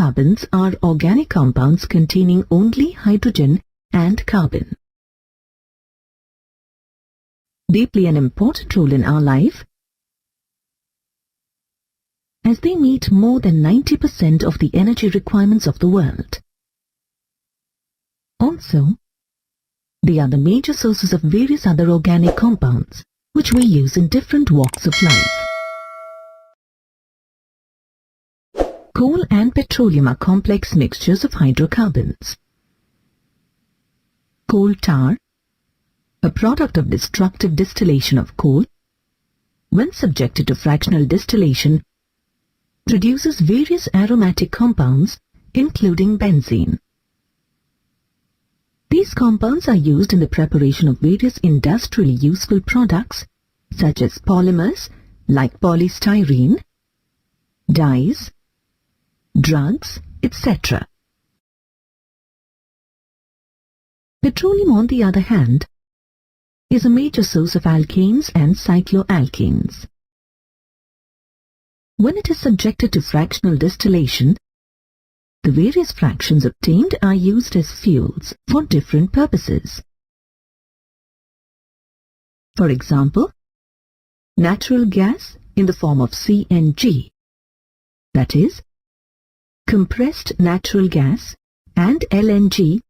hydrocarbons are organic compounds containing only hydrogen and carbon. They play an important role in our life as they meet more than 90% of the energy requirements of the world. Also, they are the major sources of various other organic compounds which we use in different walks of life. Coal and petroleum are complex mixtures of hydrocarbons. Coal tar, a product of destructive distillation of coal, when subjected to fractional distillation, produces various aromatic compounds including benzene. These compounds are used in the preparation of various industrially useful products such as polymers like polystyrene, dyes, drugs, etc. Petroleum, on the other hand, is a major source of alkanes and cycloalkanes. When it is subjected to fractional distillation, the various fractions obtained are used as fuels for different purposes. For example, natural gas in the form of CNG, that is, compressed natural gas, and LNG,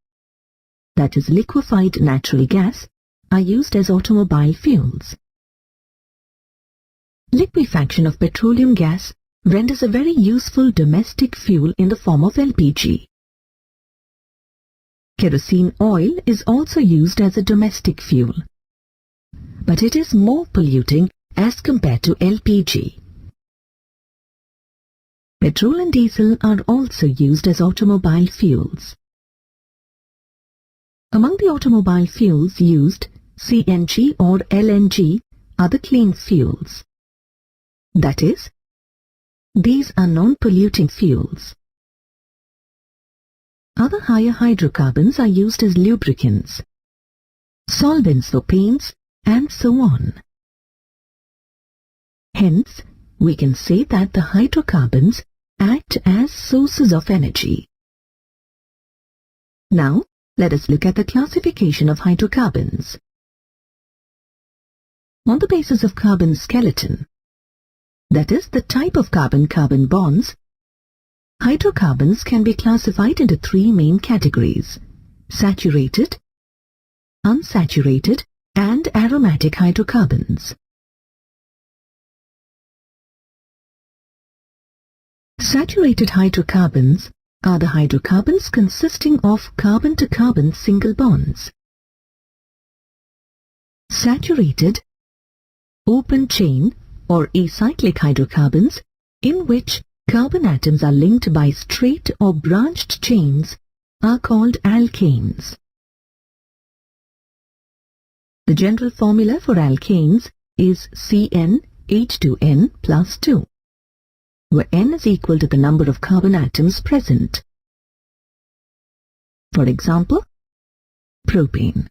that is, liquefied natural gas, are used as automobile fuels. Liquefaction of petroleum gas renders a very useful domestic fuel in the form of LPG. Kerosene oil is also used as a domestic fuel, but it is more polluting as compared to LPG. Petrol and diesel are also used as automobile fuels. Among the automobile fuels used, CNG or LNG are the clean fuels. That is, these are non-polluting fuels. Other higher hydrocarbons are used as lubricants, solvents for paints, and so on. Hence, we can say that the hydrocarbons act as sources of energy. Now, let us look at the classification of hydrocarbons. On the basis of carbon skeleton, that is, the type of carbon-carbon bonds, hydrocarbons can be classified into three main categories: saturated, unsaturated, and aromatic hydrocarbons. Saturated hydrocarbons are the hydrocarbons consisting of carbon-to-carbon single bonds. Saturated, open-chain or acyclic hydrocarbons, in which carbon atoms are linked by straight or branched chains, are called alkanes. The general formula for alkanes is CnH2n plus 2, where n is equal to the number of carbon atoms present. For example, propane.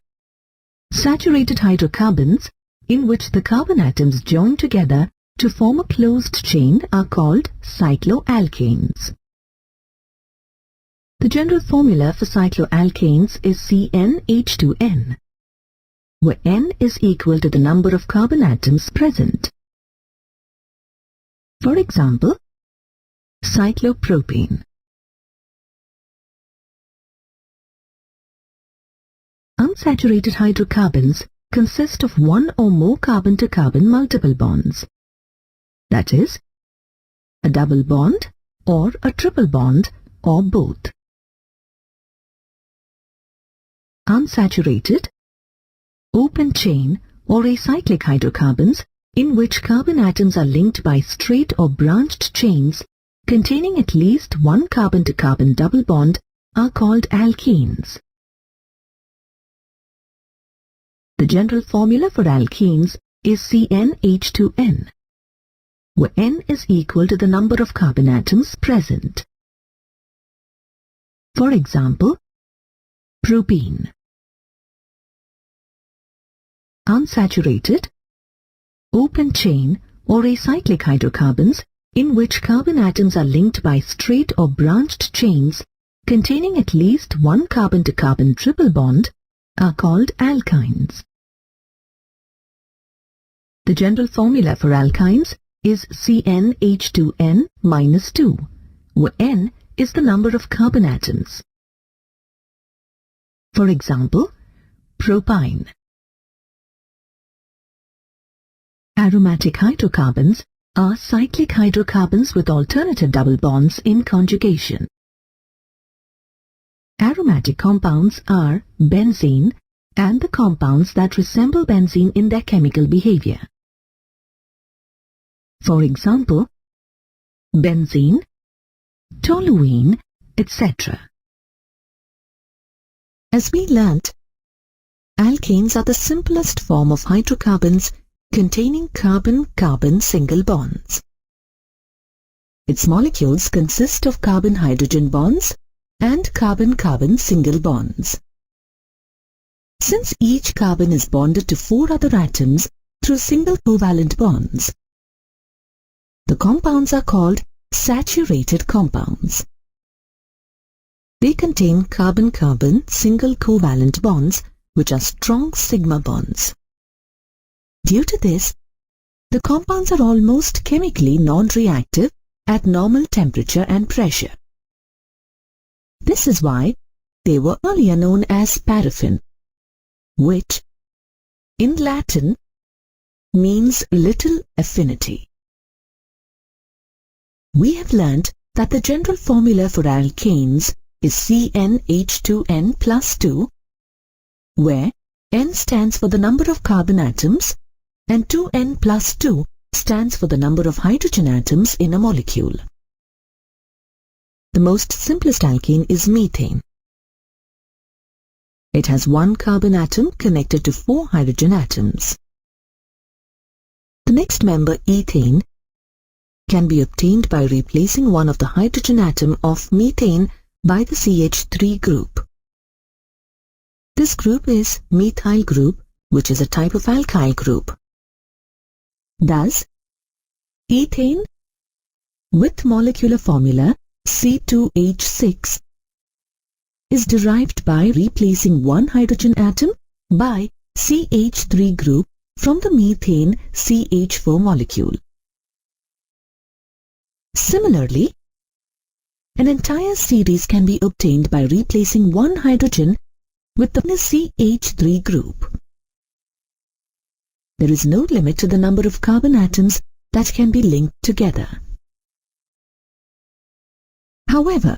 Saturated hydrocarbons in which the carbon atoms join together to form a closed chain are called cycloalkanes. The general formula for cycloalkanes is CnH2n, where n is equal to the number of carbon atoms present. For example, cyclopropane. Unsaturated hydrocarbons consist of one or more carbon-to-carbon multiple bonds. That is, a double bond or a triple bond or both. Unsaturated, open chain or acyclic hydrocarbons in which carbon atoms are linked by straight or branched chains containing at least one carbon-to-carbon double bond are called alkenes. The general formula for alkenes is CnH2n, where n is equal to the number of carbon atoms present. For example, propene. Unsaturated, open chain or acyclic hydrocarbons in which carbon atoms are linked by straight or branched chains containing at least one carbon-to-carbon triple bond, are called alkynes. The general formula for alkynes is CnH2n-2, where N is the number of carbon atoms. For example, propyne. Aromatic hydrocarbons are cyclic hydrocarbons with alternative double bonds in conjugation. Aromatic compounds are benzene and the compounds that resemble benzene in their chemical behavior. For example, benzene, toluene, etc. As we learnt, alkanes are the simplest form of hydrocarbons containing carbon-carbon single bonds. Its molecules consist of carbon-hydrogen bonds and carbon-carbon single bonds. Since each carbon is bonded to 4 other atoms through single covalent bonds, the compounds are called saturated compounds. They contain carbon-carbon single covalent bonds which are strong sigma bonds. Due to this, the compounds are almost chemically non-reactive at normal temperature and pressure. This is why they were earlier known as paraffin, which, in Latin, means little affinity. We have learnt that the general formula for alkanes is CnH2n+2, where N stands for the number of carbon atoms and 2n+2 stands for the number of hydrogen atoms in a molecule. The most simplest alkane is methane. It has one carbon atom connected to 4 hydrogen atoms. The next member, ethane, can be obtained by replacing one of the hydrogen atom of methane by the CH3 group. This group is methyl group, which is a type of alkyl group. Thus, ethane with molecular formula C2H6 is derived by replacing one hydrogen atom by CH3 group from the methane CH4 molecule. Similarly, an entire series can be obtained by replacing one hydrogen with the CH3 group. There is no limit to the number of carbon atoms that can be linked together. However,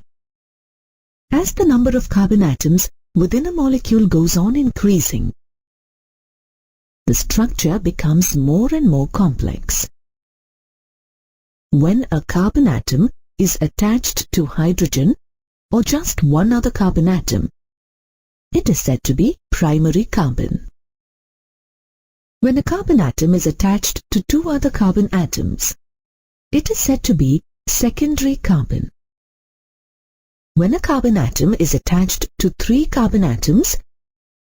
as the number of carbon atoms within a molecule goes on increasing, the structure becomes more and more complex. When a carbon atom is attached to hydrogen or just one other carbon atom, it is said to be primary carbon. When a carbon atom is attached to 2 other carbon atoms, it is said to be secondary carbon. When a carbon atom is attached to 3 carbon atoms,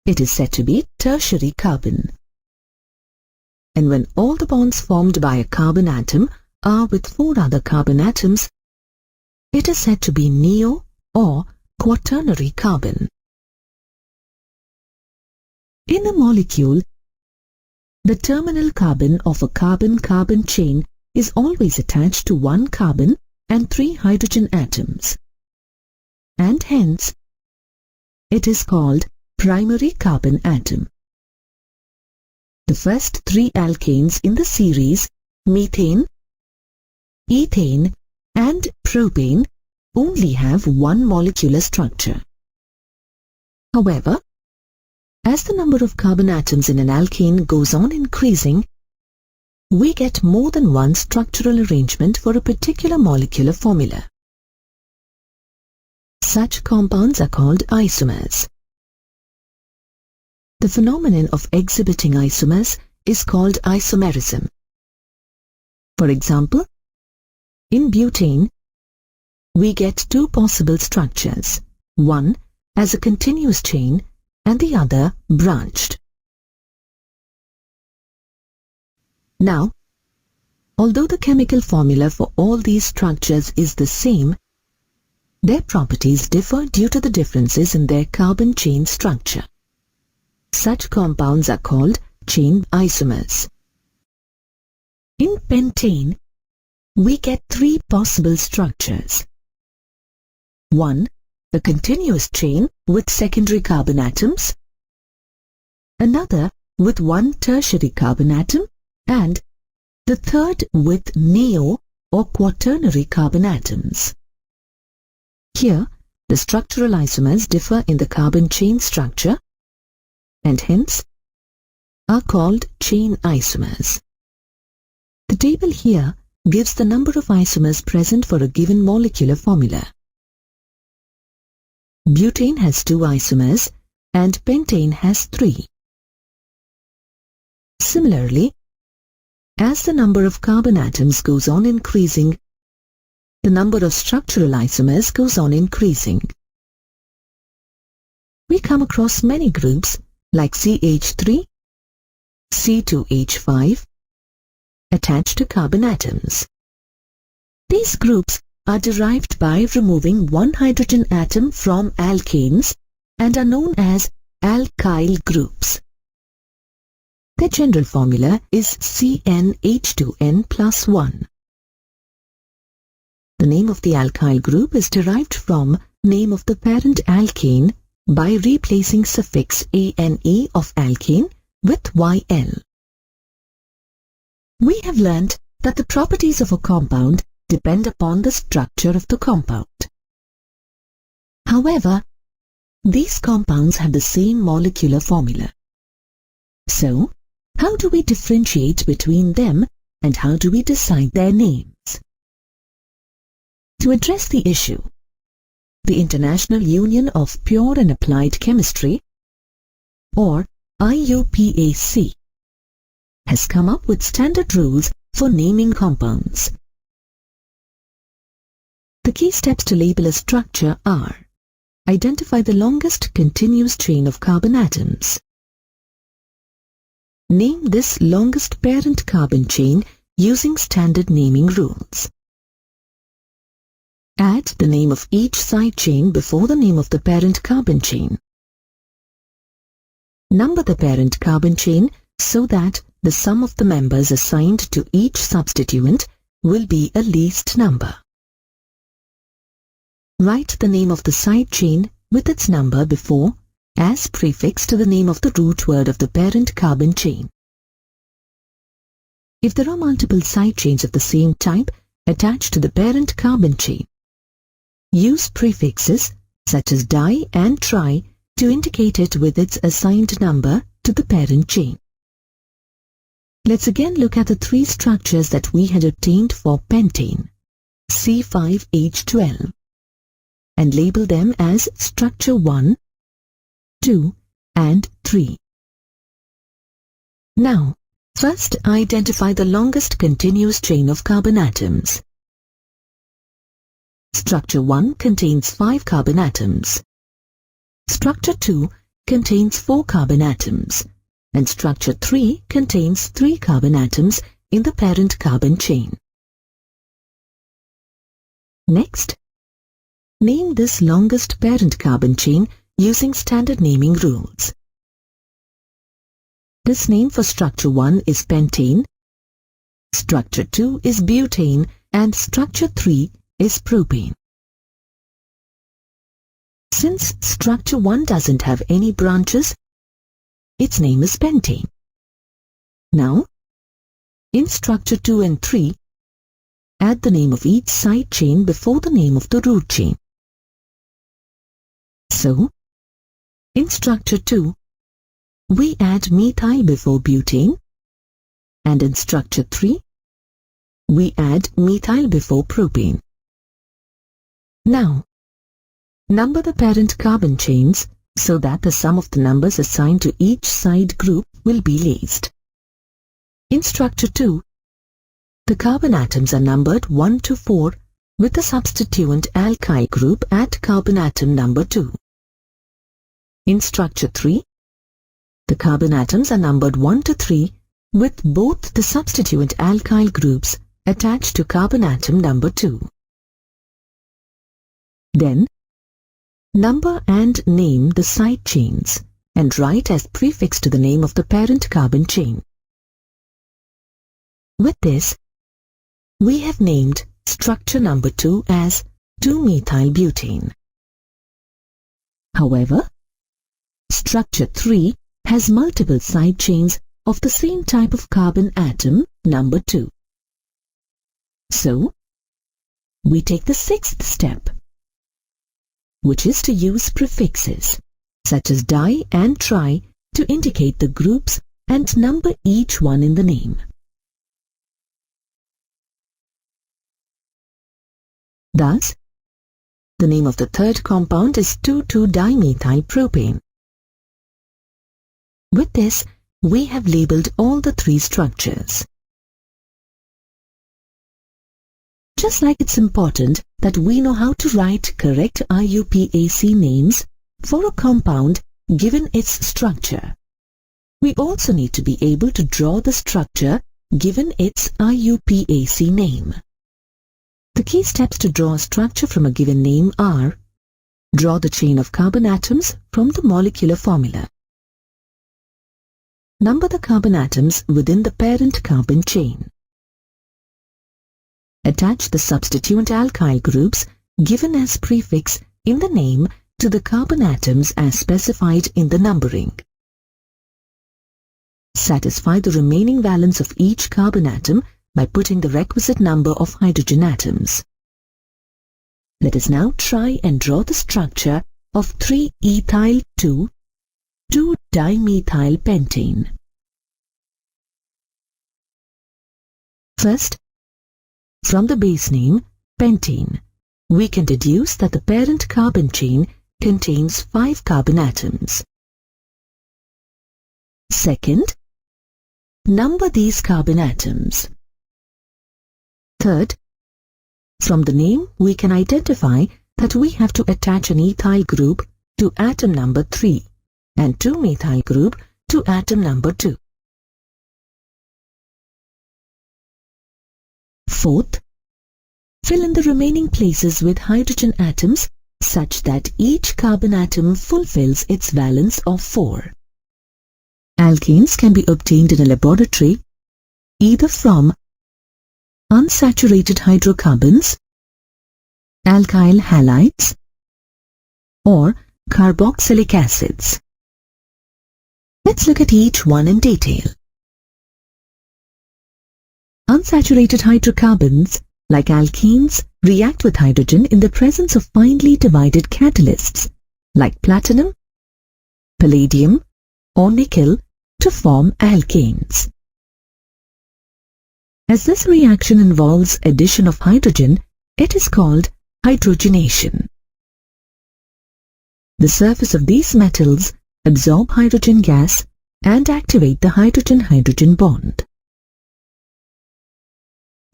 it is said to be tertiary carbon. And when all the bonds formed by a carbon atom are with 4 other carbon atoms, it is said to be neo or quaternary carbon. In a molecule, the terminal carbon of a carbon-carbon chain is always attached to 1 carbon and 3 hydrogen atoms, and hence it is called primary carbon atom. The first 3 alkanes in the series, methane, ethane and propane, only have 1 molecular structure. However, as the number of carbon atoms in an alkane goes on increasing, we get more than one structural arrangement for a particular molecular formula. Such compounds are called isomers. The phenomenon of exhibiting isomers is called isomerism. For example, in butane, we get 2 possible structures, one as a continuous chain and the other branched. Now, Although the chemical formula for all these structures is the same, their properties differ due to the differences in their carbon chain structure. Such compounds are called chain isomers. In pentane, we get three possible structures. 1. A continuous chain with secondary carbon atoms. Another with one tertiary carbon atom, and the third with neo or quaternary carbon atoms. Here, the structural isomers differ in the carbon chain structure and hence are called chain isomers. The table here gives the number of isomers present for a given molecular formula. Butane has 2 isomers and pentane has 3. Similarly, as the number of carbon atoms goes on increasing, the number of structural isomers goes on increasing. We come across many groups like CH3, C2H5 attached to carbon atoms. These groups are derived by removing one hydrogen atom from alkanes and are known as alkyl groups. Their general formula is CnH2n plus 1. The name of the alkyl group is derived from name of the parent alkane by replacing suffix ane of alkane with yl. We have learnt that the properties of a compound depend upon the structure of the compound. However, these compounds have the same molecular formula. So, how do we differentiate between them and how do we decide their names? To address the issue, the International Union of Pure and Applied Chemistry, or IUPAC, has come up with standard rules for naming compounds. The key steps to label a structure are: identify the longest continuous chain of carbon atoms. Name this longest parent carbon chain using standard naming rules. Add the name of each side chain before the name of the parent carbon chain. Number the parent carbon chain so that the sum of the members assigned to each substituent will be a least number. Write the name of the side chain with its number before as prefix to the name of the root word of the parent carbon chain. If there are multiple side chains of the same type attached to the parent carbon chain, use prefixes such as di and tri to indicate it with its assigned number to the parent chain. Let's again look at the 3 structures that we had obtained for pentane, C5H12, and label them as structure 1, 2, and 3. Now, first identify the longest continuous chain of carbon atoms. Structure 1 contains 5 carbon atoms. Structure 2 contains 4 carbon atoms. And structure 3 contains 3 carbon atoms in the parent carbon chain. Next, name this longest parent carbon chain using standard naming rules. This name for structure 1 is pentane, structure 2 is butane, and structure 3 is propane. Since structure 1 doesn't have any branches, its name is pentane. Now, in structure 2 and 3, add the name of each side chain before the name of the root chain. So, in structure 2, we add methyl before butane, and in structure 3, we add methyl before propane. Now, number the parent carbon chains so that the sum of the numbers assigned to each side group will be least. In structure 2, the carbon atoms are numbered 1 to 4 with the substituent alkyl group at carbon atom number 2. In structure 3, the carbon atoms are numbered 1 to 3 with both the substituent alkyl groups attach to carbon atom number 2. Then, number and name the side chains and write as prefix to the name of the parent carbon chain. With this, we have named structure number 2 as 2-methylbutane. However, structure 3 has multiple side chains of the same type of carbon atom number 2. So, we take the 6th step, which is to use prefixes such as di and tri to indicate the groups and number each one in the name. Thus, the name of the third compound is 2,2-dimethylpropane. With this, we have labeled all the 3 structures. Just like it's important that we know how to write correct Iupac names for a compound given its structure, we also need to be able to draw the structure given its Iupac name. The key steps to draw a structure from a given name are: draw the chain of carbon atoms from the molecular formula. Number the carbon atoms within the parent carbon chain. Attach the substituent alkyl groups given as prefix in the name to the carbon atoms as specified in the numbering. Satisfy the remaining valence of each carbon atom by putting the requisite number of hydrogen atoms. Let us now try and draw the structure of 3-ethyl-2,2-dimethylpentane. First, from the base name pentane, we can deduce that the parent carbon chain contains 5 carbon atoms. Second, number these carbon atoms. Third, from the name we can identify that we have to attach an ethyl group to atom number 3 and 2-methyl group to atom number 2. Fourth, fill in the remaining places with hydrogen atoms such that each carbon atom fulfills its valence of 4. Alkanes can be obtained in a laboratory either from unsaturated hydrocarbons, alkyl halides, or carboxylic acids. Let's look at each one in detail. Unsaturated hydrocarbons, like alkenes, react with hydrogen in the presence of finely divided catalysts, like platinum, palladium, or nickel, to form alkanes. As this reaction involves addition of hydrogen, it is called hydrogenation. The surface of these metals absorb hydrogen gas and activate the hydrogen-hydrogen bond.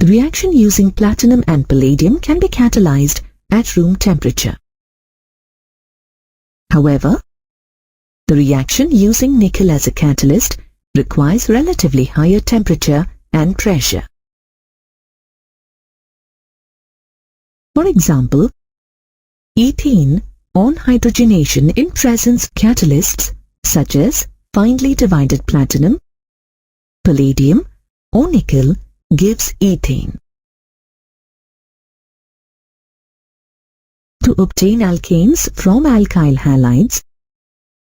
The reaction using platinum and palladium can be catalyzed at room temperature. However, the reaction using nickel as a catalyst requires relatively higher temperature and pressure. For example, ethane on hydrogenation in presence of catalysts such as finely divided platinum, palladium, or nickel gives ethane. To obtain alkanes from alkyl halides,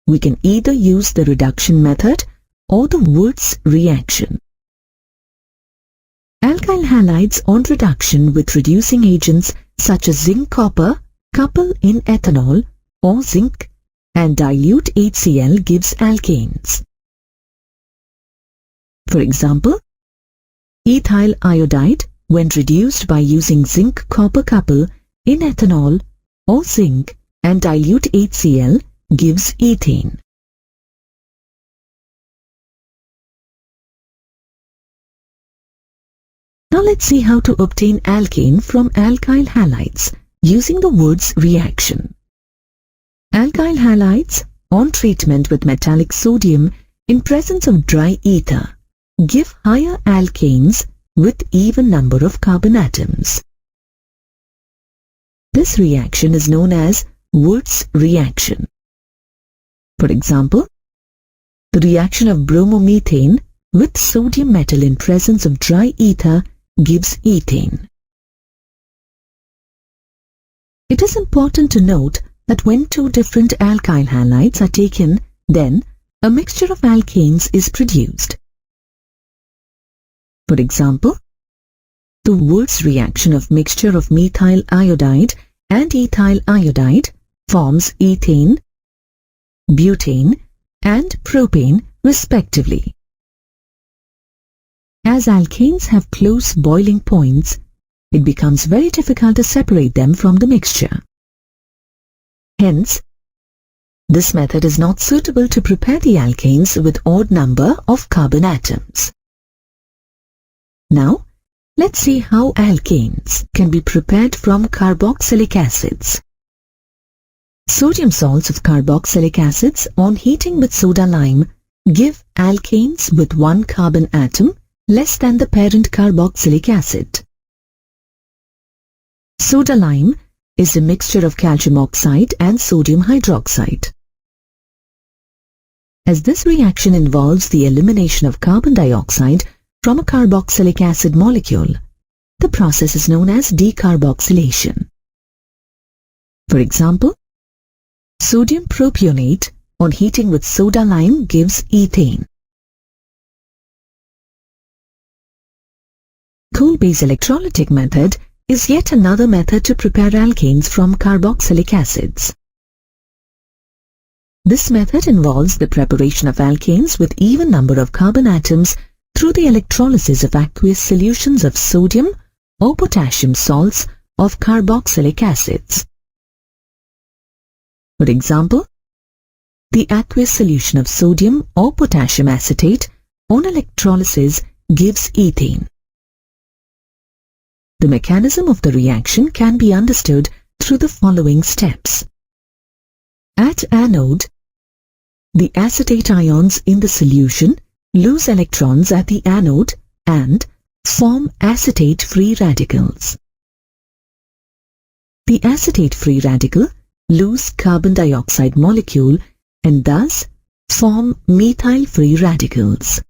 we can either use the reduction method or the Wurtz reaction. Alkyl halides on reduction with reducing agents such as zinc-copper couple in ethanol or zinc and dilute HCl gives alkanes. For example, ethyl iodide, when reduced by using zinc-copper couple in ethanol or zinc and dilute HCl, gives ethane. Now let's see how to obtain alkane from alkyl halides using the Wurtz reaction. Alkyl halides on treatment with metallic sodium in presence of dry ether give higher alkanes with even number of carbon atoms. This reaction is known as Wurtz reaction. For example, the reaction of bromomethane with sodium metal in presence of dry ether gives ethane. It is important to note that when two different alkyl halides are taken, then a mixture of alkanes is produced. For example, the Wurtz reaction of mixture of methyl iodide and ethyl iodide forms ethane, butane, and propane respectively. As alkanes have close boiling points, it becomes very difficult to separate them from the mixture. Hence, this method is not suitable to prepare the alkanes with odd number of carbon atoms. Now, let's see how alkanes can be prepared from carboxylic acids. Sodium salts of carboxylic acids on heating with soda lime give alkanes with one carbon atom less than the parent carboxylic acid. Soda lime is a mixture of calcium oxide and sodium hydroxide. As this reaction involves the elimination of carbon dioxide from a carboxylic acid molecule, the process is known as decarboxylation. For example, sodium propionate on heating with soda lime gives ethane. Coal-based electrolytic method is yet another method to prepare alkanes from carboxylic acids. This method involves the preparation of alkanes with even number of carbon atoms through the electrolysis of aqueous solutions of sodium or potassium salts of carboxylic acids. For example, the aqueous solution of sodium or potassium acetate on electrolysis gives ethane. The mechanism of the reaction can be understood through the following steps. At anode, the acetate ions in the solution lose electrons at the anode and form acetate-free radicals. The acetate-free radical lose carbon dioxide molecule and thus form methyl-free radicals.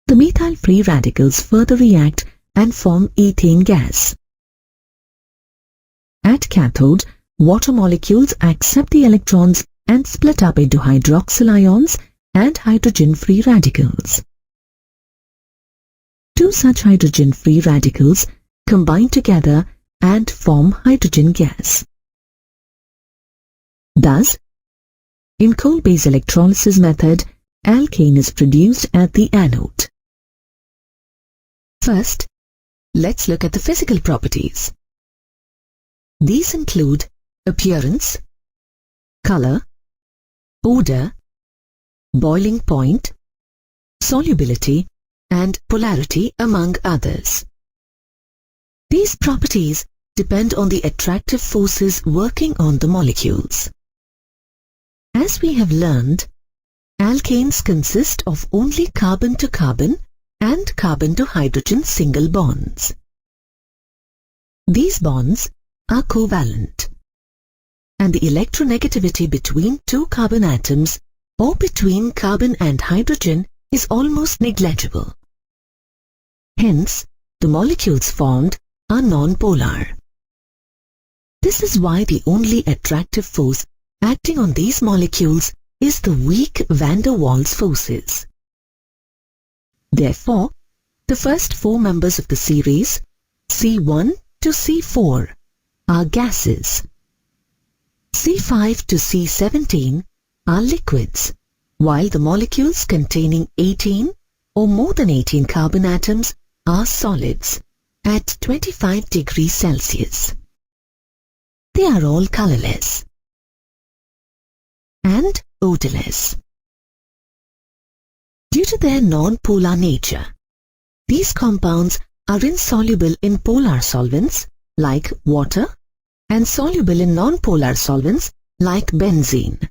The methyl-free radicals further react and form ethane gas. At cathode, water molecules accept the electrons and split up into hydroxyl ions and hydrogen-free radicals. Two such hydrogen-free radicals combine together and form hydrogen gas. Thus, in coal-based electrolysis method, alkane is produced at the anode. First, let's look at the physical properties. These include appearance, color, odor, boiling point, solubility, and polarity, among others. These properties depend on the attractive forces working on the molecules. As we have learned, alkanes consist of only carbon-to-carbon and carbon-to-hydrogen single bonds. These bonds are covalent, and the electronegativity between two carbon atoms or between carbon and hydrogen is almost negligible. Hence, the molecules formed are non-polar. This is why the only attractive force acting on these molecules is the weak van der Waals forces. Therefore, the first four members of the series, C1 to C4, are gases. C5 to C17 are liquids, while the molecules containing 18 or more than 18 carbon atoms are solids at 25 degrees Celsius. They are all colorless and odorless. Due to their non-polar nature, these compounds are insoluble in polar solvents like water and soluble in non-polar solvents like benzene.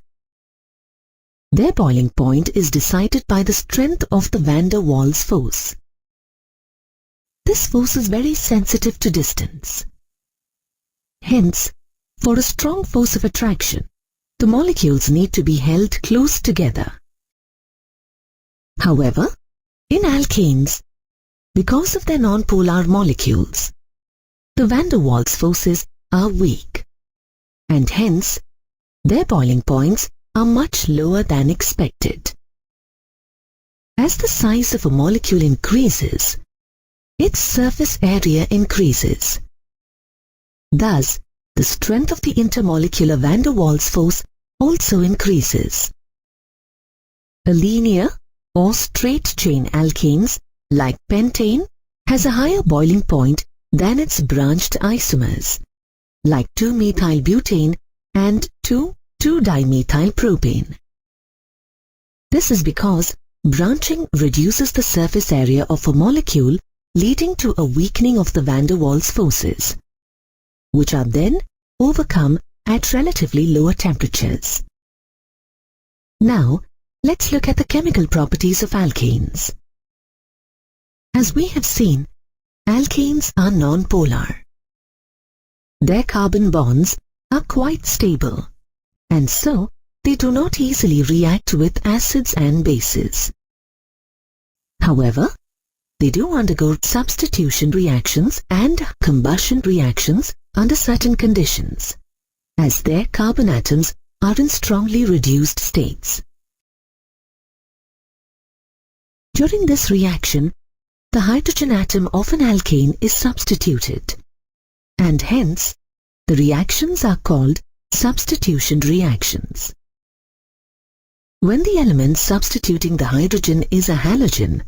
Their boiling point is decided by the strength of the van der Waals force. This force is very sensitive to distance. Hence, for a strong force of attraction, the molecules need to be held close together. However, in alkanes, because of their nonpolar molecules, the van der Waals forces are weak, and hence, their boiling points are much lower than expected. As the size of a molecule increases, its surface area increases. Thus, the strength of the intermolecular van der Waals force also increases. A linear or straight chain alkanes like pentane has a higher boiling point than its branched isomers like 2-methylbutane and 2,2-dimethylpropane. This is because branching reduces the surface area of a molecule, leading to a weakening of the van der Waals forces, which are then overcome at relatively lower temperatures. Now, let's look at the chemical properties of alkanes. As we have seen, alkanes are nonpolar. Their carbon bonds are quite stable, and so they do not easily react with acids and bases. However, they do undergo substitution reactions and combustion reactions under certain conditions, as their carbon atoms are in strongly reduced states. During this reaction, the hydrogen atom of an alkane is substituted, and hence the reactions are called substitution reactions. When the element substituting the hydrogen is a halogen,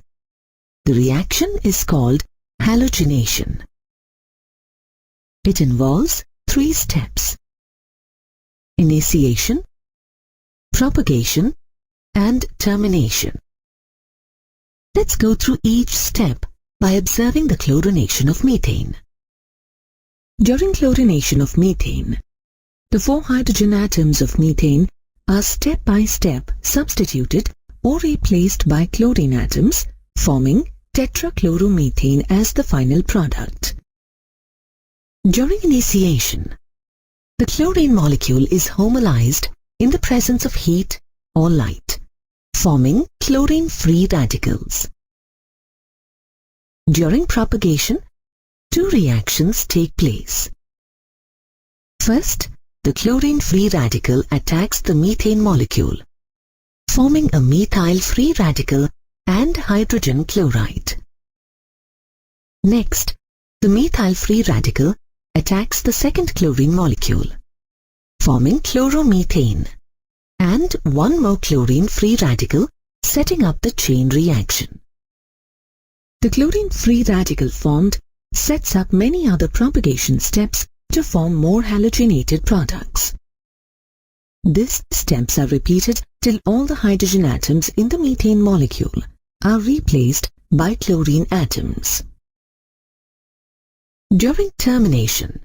the reaction is called halogenation. It involves 3 steps: initiation, propagation, and termination. Let's go through each step by observing the chlorination of methane. During chlorination of methane, the 4 hydrogen atoms of methane are step by step substituted or replaced by chlorine atoms, forming tetrachloromethane as the final product. During initiation, the chlorine molecule is homolyzed in the presence of heat or light, forming chlorine-free radicals. During propagation, 2 reactions take place. First, the chlorine-free radical attacks the methane molecule, forming a methyl-free radical and hydrogen chloride. Next, the methyl-free radical attacks the second chlorine molecule, forming chloromethane, and 1 more chlorine-free radical, setting up the chain reaction. The chlorine-free radical formed sets up many other propagation steps to form more halogenated products. These steps are repeated till all the hydrogen atoms in the methane molecule are replaced by chlorine atoms. During termination,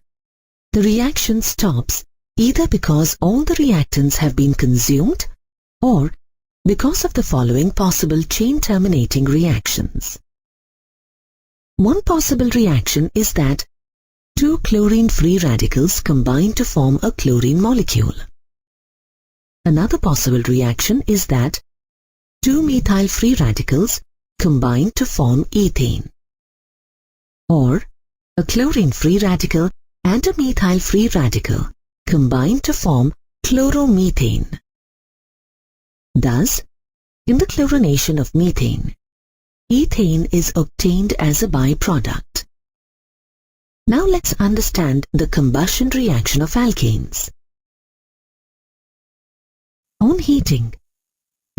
the reaction stops either because all the reactants have been consumed or because of the following possible chain terminating reactions. One possible reaction is that 2 chlorine-free radicals combine to form a chlorine molecule. Another possible reaction is that 2 methyl-free radicals combine to form ethane. Or a chlorine-free radical and a methyl-free radical combine to form chloromethane. Thus, in the chlorination of methane, ethane is obtained as a byproduct. Now let's understand the combustion reaction of alkanes. On heating,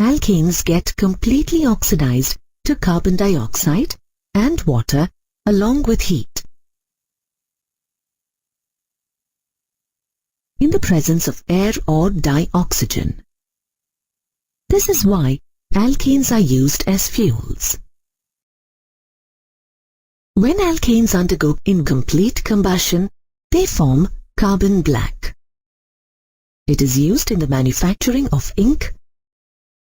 alkanes get completely oxidized to carbon dioxide and water along with heat. In the presence of air or dioxygen. This is why alkanes are used as fuels. When alkanes undergo incomplete combustion, they form carbon black. It is used in the manufacturing of ink,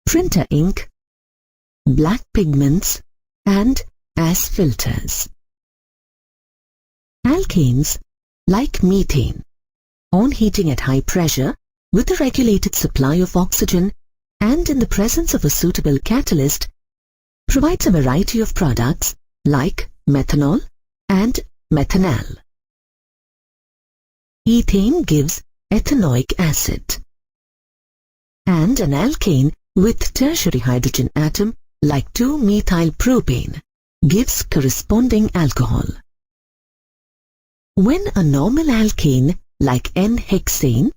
printer ink, black pigments, and as filters. Alkanes, like methane, on heating at high pressure with a regulated supply of oxygen and in the presence of a suitable catalyst, provides a variety of products like methanol and methanal. Ethane gives ethanoic acid, and an alkane with tertiary hydrogen atom like 2-methylpropane gives corresponding alcohol. When a normal alkane like N-hexane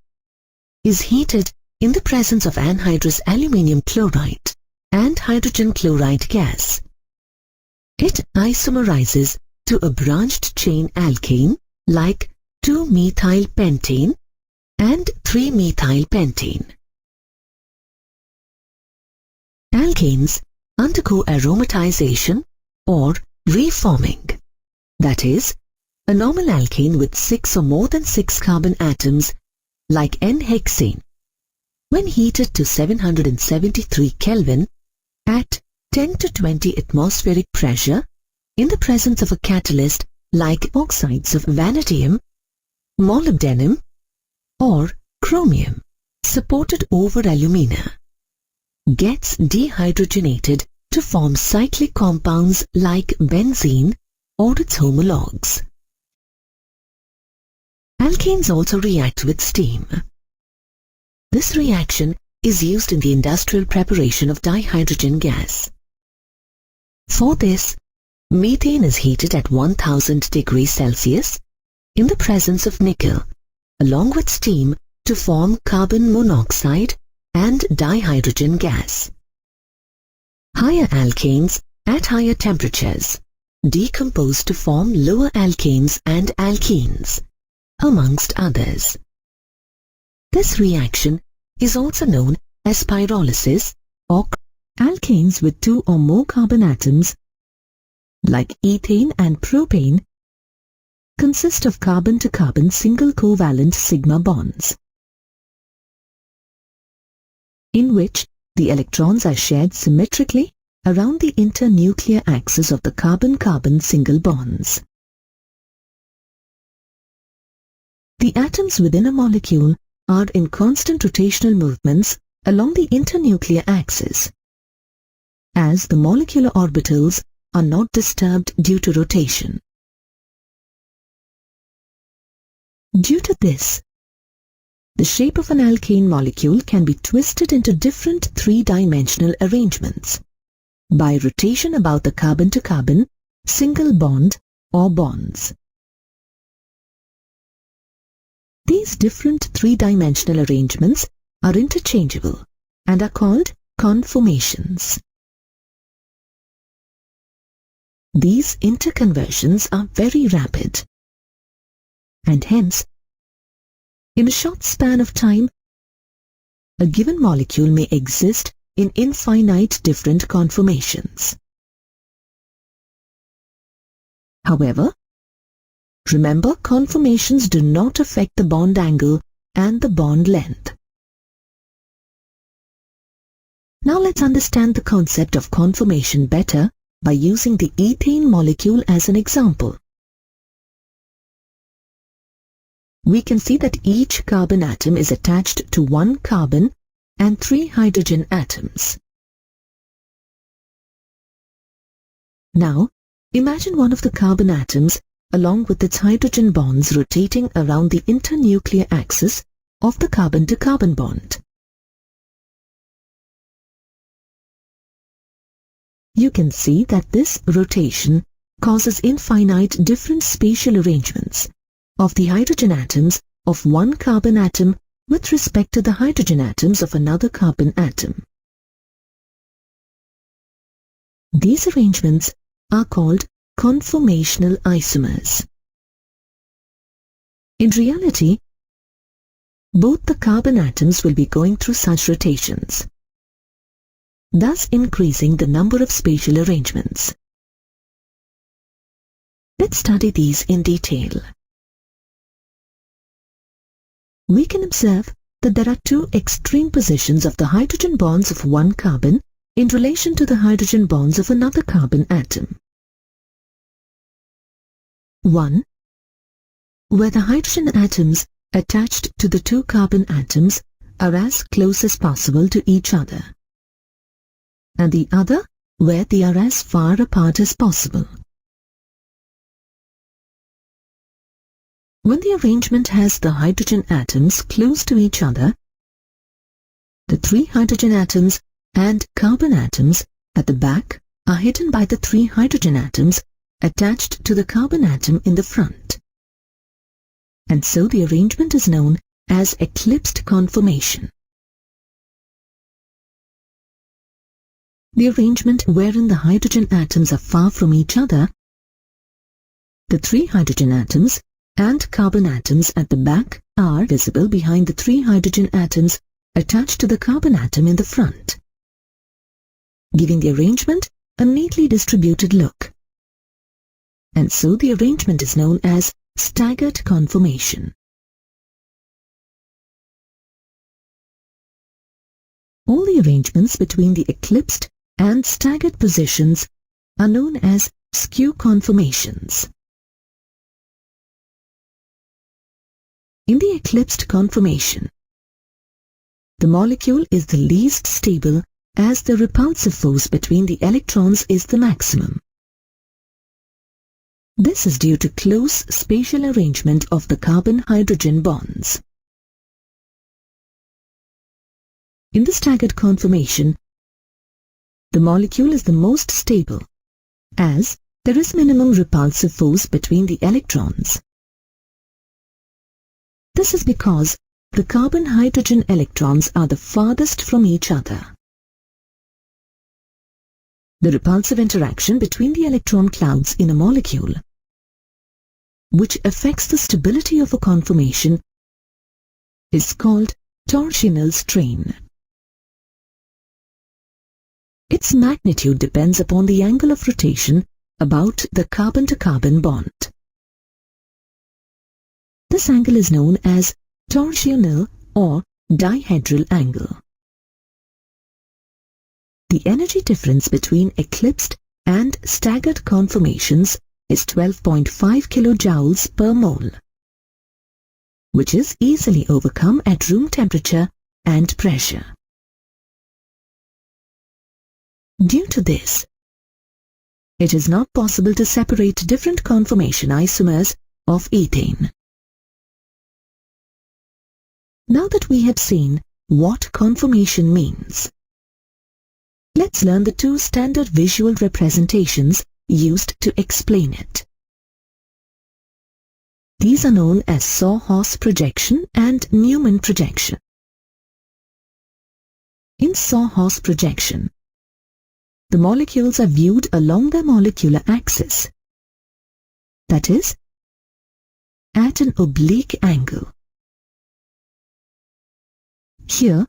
is heated in the presence of anhydrous aluminium chloride and hydrogen chloride gas, it isomerizes to a branched chain alkane like 2-methylpentane and 3-methylpentane. Alkanes undergo aromatization or reforming. That is, a normal alkane with 6 or more than 6 carbon atoms, like N-hexane, when heated to 773 Kelvin at 10 to 20 atmospheric pressure in the presence of a catalyst like oxides of vanadium, molybdenum, or chromium supported over alumina, gets dehydrogenated to form cyclic compounds like benzene or its homologues. Alkanes also react with steam. This reaction is used in the industrial preparation of dihydrogen gas. For this, methane is heated at 1000 degrees Celsius in the presence of nickel, along with steam to form carbon monoxide and dihydrogen gas. Higher alkanes at higher temperatures decompose to form lower alkanes and alkenes, amongst others. This reaction is also known as pyrolysis, or alkanes with 2 or more carbon atoms, like ethane and propane, consist of carbon-to-carbon single covalent sigma bonds, in which the electrons are shared symmetrically around the internuclear axis of the carbon-carbon single bonds. The atoms within a molecule are in constant rotational movements along the internuclear axis, as the molecular orbitals are not disturbed due to rotation. Due to this, the shape of an alkane molecule can be twisted into different three-dimensional arrangements by rotation about the carbon-to-carbon single bond or bonds. These different three-dimensional arrangements are interchangeable and are called conformations. These interconversions are very rapid, and hence, in a short span of time, a given molecule may exist in infinite different conformations. However, remember, conformations do not affect the bond angle and the bond length. Now let's understand the concept of conformation better by using the ethane molecule as an example. We can see that each carbon atom is attached to 1 carbon and 3 hydrogen atoms. Now, imagine one of the carbon atoms along with its hydrogen bonds rotating around the internuclear axis of the carbon-to-carbon bond. You can see that this rotation causes infinite different spatial arrangements of the hydrogen atoms of 1 carbon atom with respect to the hydrogen atoms of another carbon atom. These arrangements are called conformational isomers. In reality, both the carbon atoms will be going through such rotations, thus increasing the number of spatial arrangements. Let's study these in detail. We can observe that there are 2 extreme positions of the hydrogen bonds of 1 carbon in relation to the hydrogen bonds of another carbon atom. 1. where the hydrogen atoms attached to the two carbon atoms are as close as possible to each other, and the other where they are as far apart as possible. When the arrangement has the hydrogen atoms close to each other, the three hydrogen atoms and carbon atoms at the back are hidden by the three hydrogen atoms attached to the carbon atom in the front. And so the arrangement is known as Eclipsed Conformation. The arrangement wherein the hydrogen atoms are far from each other, the three hydrogen atoms and carbon atoms at the back are visible behind the three hydrogen atoms attached to the carbon atom in the front, giving the arrangement a neatly distributed look. And so the arrangement is known as Staggered Conformation. All the arrangements between the eclipsed and staggered positions are known as skew conformations. In the eclipsed conformation, the molecule is the least stable as the repulsive force between the electrons is the maximum. This is due to close spatial arrangement of the carbon-hydrogen bonds. In the staggered conformation, the molecule is the most stable, as there is minimum repulsive force between the electrons. This is because the carbon-hydrogen electrons are the farthest from each other. The repulsive interaction between the electron clouds in a molecule, which affects the stability of a conformation, is called torsional strain. Its magnitude depends upon the angle of rotation about the carbon-to-carbon bond. This angle is known as torsional or dihedral angle. The energy difference between eclipsed and staggered conformations is 12.5 kilojoules per mole, which is easily overcome at room temperature and pressure. Due to this, it is not possible to separate different conformation isomers of ethane. Now that we have seen what conformation means, let's learn the two standard visual representations used to explain it. These are known as Sawhorse projection and Newman projection. In Sawhorse projection, the molecules are viewed along their molecular axis, that is, at an oblique angle. Here,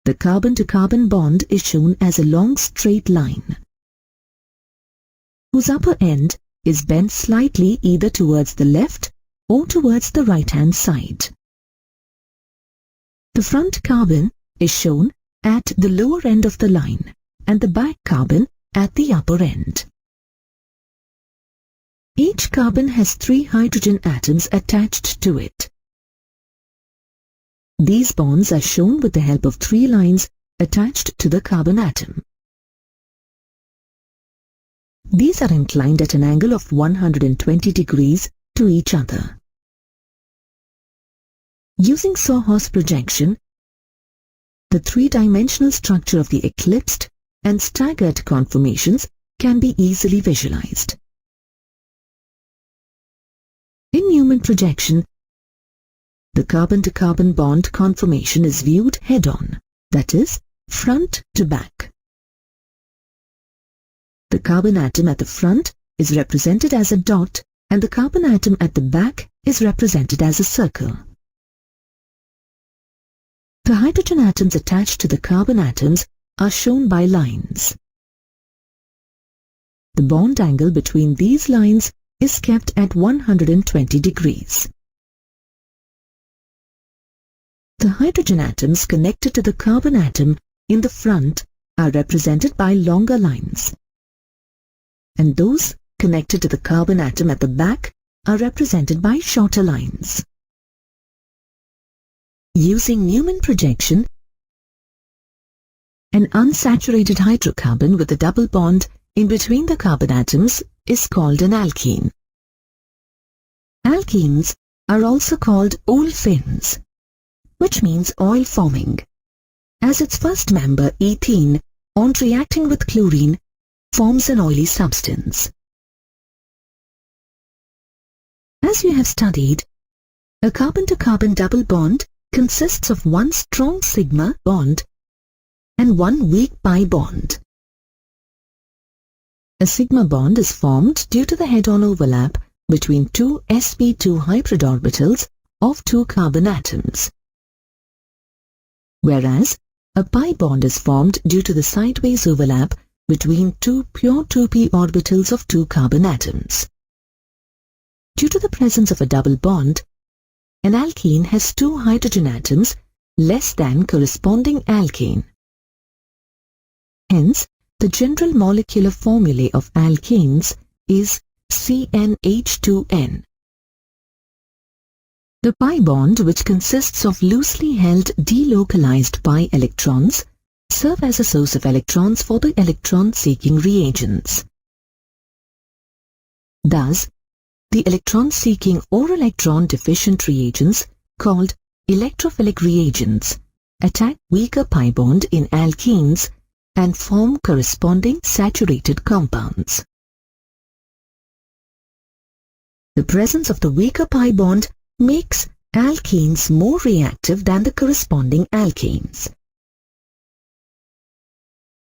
the carbon-to-carbon bond is shown as a long straight line, whose upper end is bent slightly either towards the left or towards the right-hand side. The front carbon is shown at the lower end of the line and the back carbon at the upper end. Each carbon has 3 hydrogen atoms attached to it. These bonds are shown with the help of 3 lines attached to the carbon atom. These are inclined at an angle of 120 degrees to each other. Using Sawhorse projection, the 3-dimensional structure of the eclipsed and staggered conformations can be easily visualized. In Newman projection, the carbon-to-carbon bond conformation is viewed head-on, that is, front to back. The carbon atom at the front is represented as a dot and the carbon atom at the back is represented as a circle. The hydrogen atoms attached to the carbon atoms are shown by lines. The bond angle between these lines is kept at 120 degrees. The hydrogen atoms connected to the carbon atom in the front are represented by longer lines, and those connected to the carbon atom at the back are represented by shorter lines. Using Newman projection, an unsaturated hydrocarbon with a double bond in between the carbon atoms is called an alkene. Alkenes are also called olefins, which means oil forming, as its first member ethene, on reacting with chlorine, forms an oily substance. As you have studied, a carbon-to-carbon double bond consists of one strong sigma bond and one weak pi bond. A sigma bond is formed due to the head-on overlap between two sp2 hybrid orbitals of two carbon atoms, whereas a pi bond is formed due to the sideways overlap between two pure 2p orbitals of two carbon atoms. Due to the presence of a double bond, an alkene has two hydrogen atoms less than corresponding alkane. Hence, the general molecular formulae of alkanes is CnH2n. The pi bond, which consists of loosely held delocalized pi electrons, serve as a source of electrons for the electron-seeking reagents. Thus, the electron-seeking or electron-deficient reagents, called electrophilic reagents, attack weaker pi bond in alkenes and form corresponding saturated compounds. The presence of the weaker pi bond makes alkenes more reactive than the corresponding alkanes.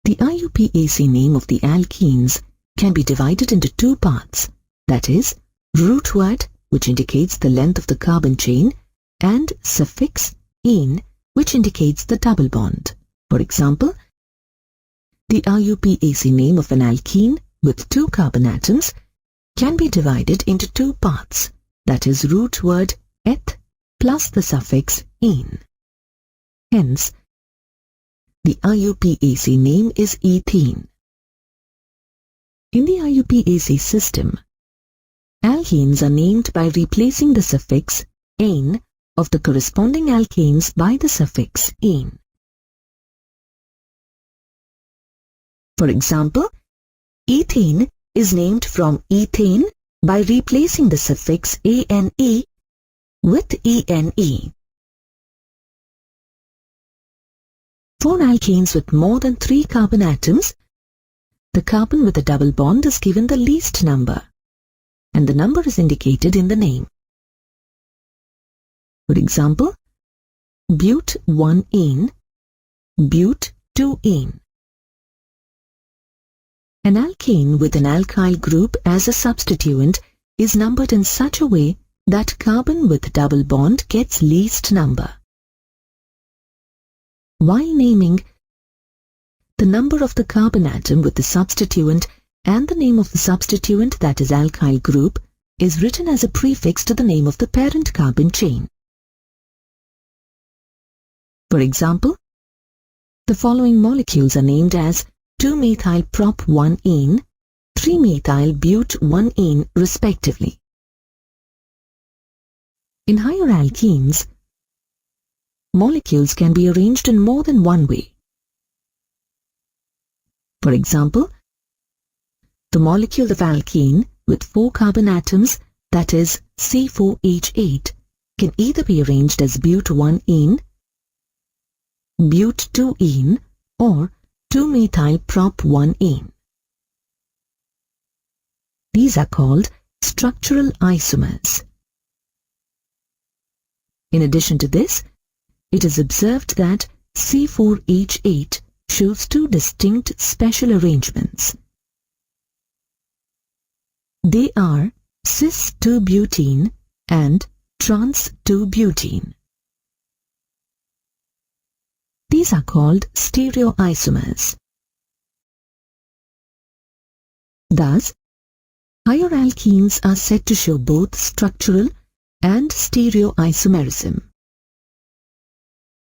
The Iupac name of the alkenes can be divided into two parts, that is, root word, which indicates the length of the carbon chain, and suffix -ene, which indicates the double bond. For example, the Iupac name of an alkene with two carbon atoms can be divided into two parts, that is, root word eth plus the suffix -ene. Hence, the Iupac name is ethene. In the Iupac system, alkenes are named by replacing the suffix -ane of the corresponding alkanes by the suffix -ene. For example, ethane is named from ethane by replacing the suffix -ane with -ene. For alkanes with more than 3 carbon atoms, the carbon with a double bond is given the least number, and the number is indicated in the name. For example, but1-ene, but2-ene. An alkane with an alkyl group as a substituent is numbered in such a way that carbon with double bond gets least number. While naming, the number of the carbon atom with the substituent and the name of the substituent, that is alkyl group, is written as a prefix to the name of the parent carbon chain. For example, the following molecules are named as 2-methyl-prop-1-ene, 3-methyl-but-1-ene respectively. In higher alkenes, molecules can be arranged in more than one way. For example, the molecule of alkene with 4 carbon atoms, that is C4H8, can either be arranged as but1-ene, but2-ene, or 2-methyl-prop-1-ene. These are called structural isomers. In addition to this, it is observed that C4H8 shows 2 distinct special arrangements. They are cis-2-butene and trans-2-butene. These are called stereoisomers. Thus, higher alkenes are said to show both structural and stereoisomerism.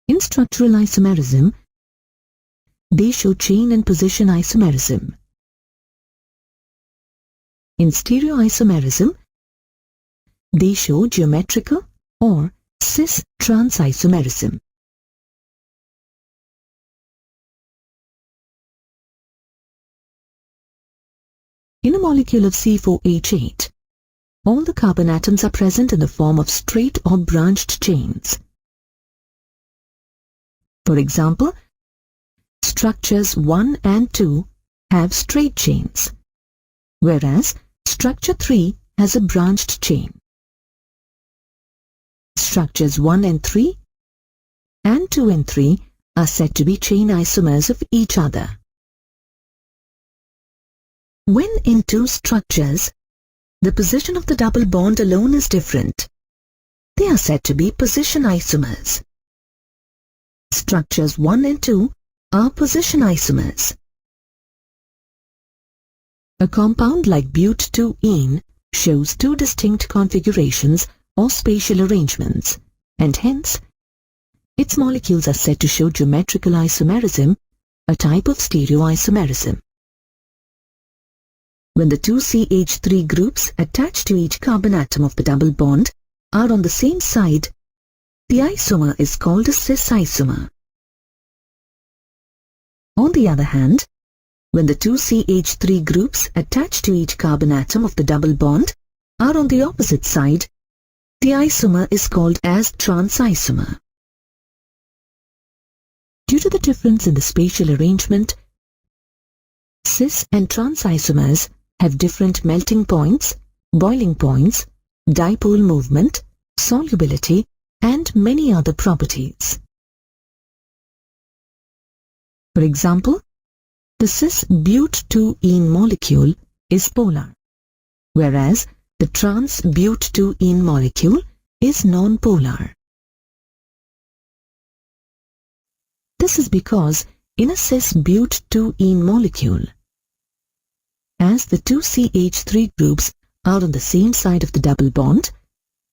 In structural isomerism, they show chain and position isomerism. In stereoisomerism, They show geometrical or cis-trans isomerism. In a molecule of C4H8, all the carbon atoms are present in the form of straight or branched chains. For example, structures 1 and 2 have straight chains, whereas structure 3 has a branched chain. Structures 1 and 3 and 2 and 3 are said to be chain isomers of each other. When in two structures, the position of the double bond alone is different, they are said to be position isomers. Structures 1 and 2 are position isomers. A compound like but2-ene shows two distinct configurations or spatial arrangements, and hence, its molecules are said to show geometrical isomerism, a type of stereoisomerism. When the two CH3 groups attached to each carbon atom of the double bond are on the same side, the isomer is called a cis isomer. On the other hand, when the two CH3 groups attached to each carbon atom of the double bond are on the opposite side, the isomer is called as trans isomer. Due to the difference in the spatial arrangement, cis and trans isomers have different melting points, boiling points, dipole movement, solubility, and many other properties. For example, the cis but2-ene molecule is polar, whereas the trans but2-ene molecule is non-polar. This is because in a cis but2-ene molecule, as the two CH3 groups are on the same side of the double bond,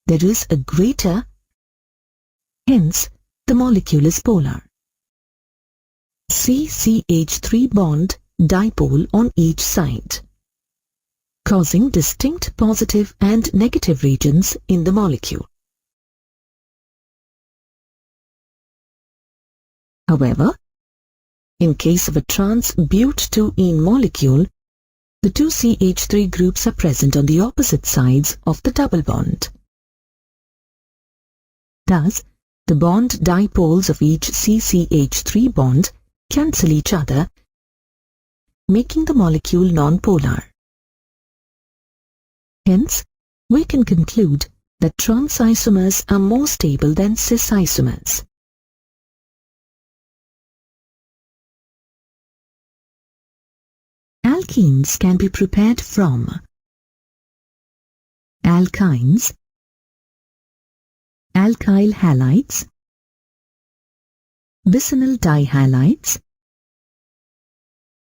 there is a greater, hence the molecule is polar, CH3 bond dipole on each side, causing distinct positive and negative regions in the molecule. However, in case of a trans but2-ene molecule, the two CH3 groups are present on the opposite sides of the double bond. Thus, the bond dipoles of each CH3 bond cancel each other, making the molecule non-polar. Hence, we can conclude that trans isomers are more stable than cis isomers. Alkenes can be prepared from alkynes, alkyl halides, vicinal dihalides,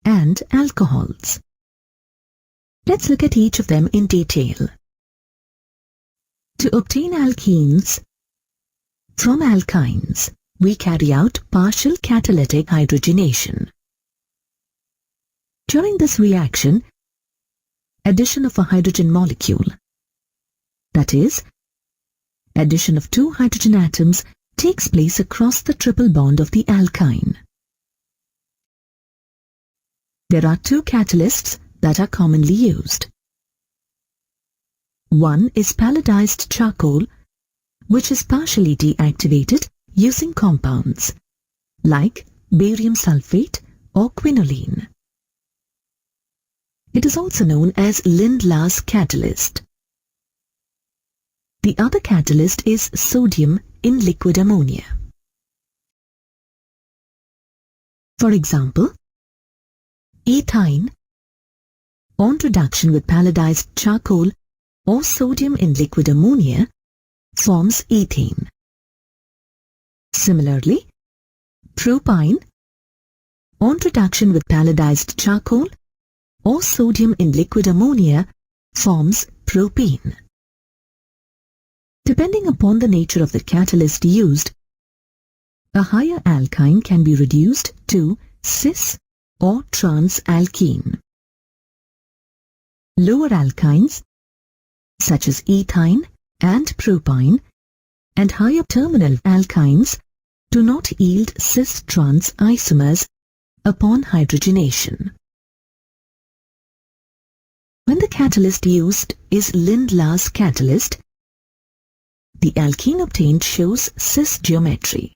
and alcohols. Let's look at each of them in detail. To obtain alkenes from alkynes, we carry out partial catalytic hydrogenation. During this reaction, addition of a hydrogen molecule, that is, addition of two hydrogen atoms, takes place across the triple bond of the alkyne. There are two catalysts that are commonly used. One is palladized charcoal, which is partially deactivated using compounds like barium sulfate or quinoline. It is also known as Lindlar's catalyst. The other catalyst is sodium in liquid ammonia. For example, ethane, on reduction with palladized charcoal or sodium in liquid ammonia, forms ethane. Similarly, propine, on reduction with palladized charcoal or sodium in liquid ammonia, forms propene. Depending upon the nature of the catalyst used, a higher alkyne can be reduced to cis or trans alkene. Lower alkynes, such as ethane, and propyne and higher terminal alkynes do not yield cis-trans isomers upon hydrogenation. When the catalyst used is Lindlar's catalyst, the alkene obtained shows cis geometry.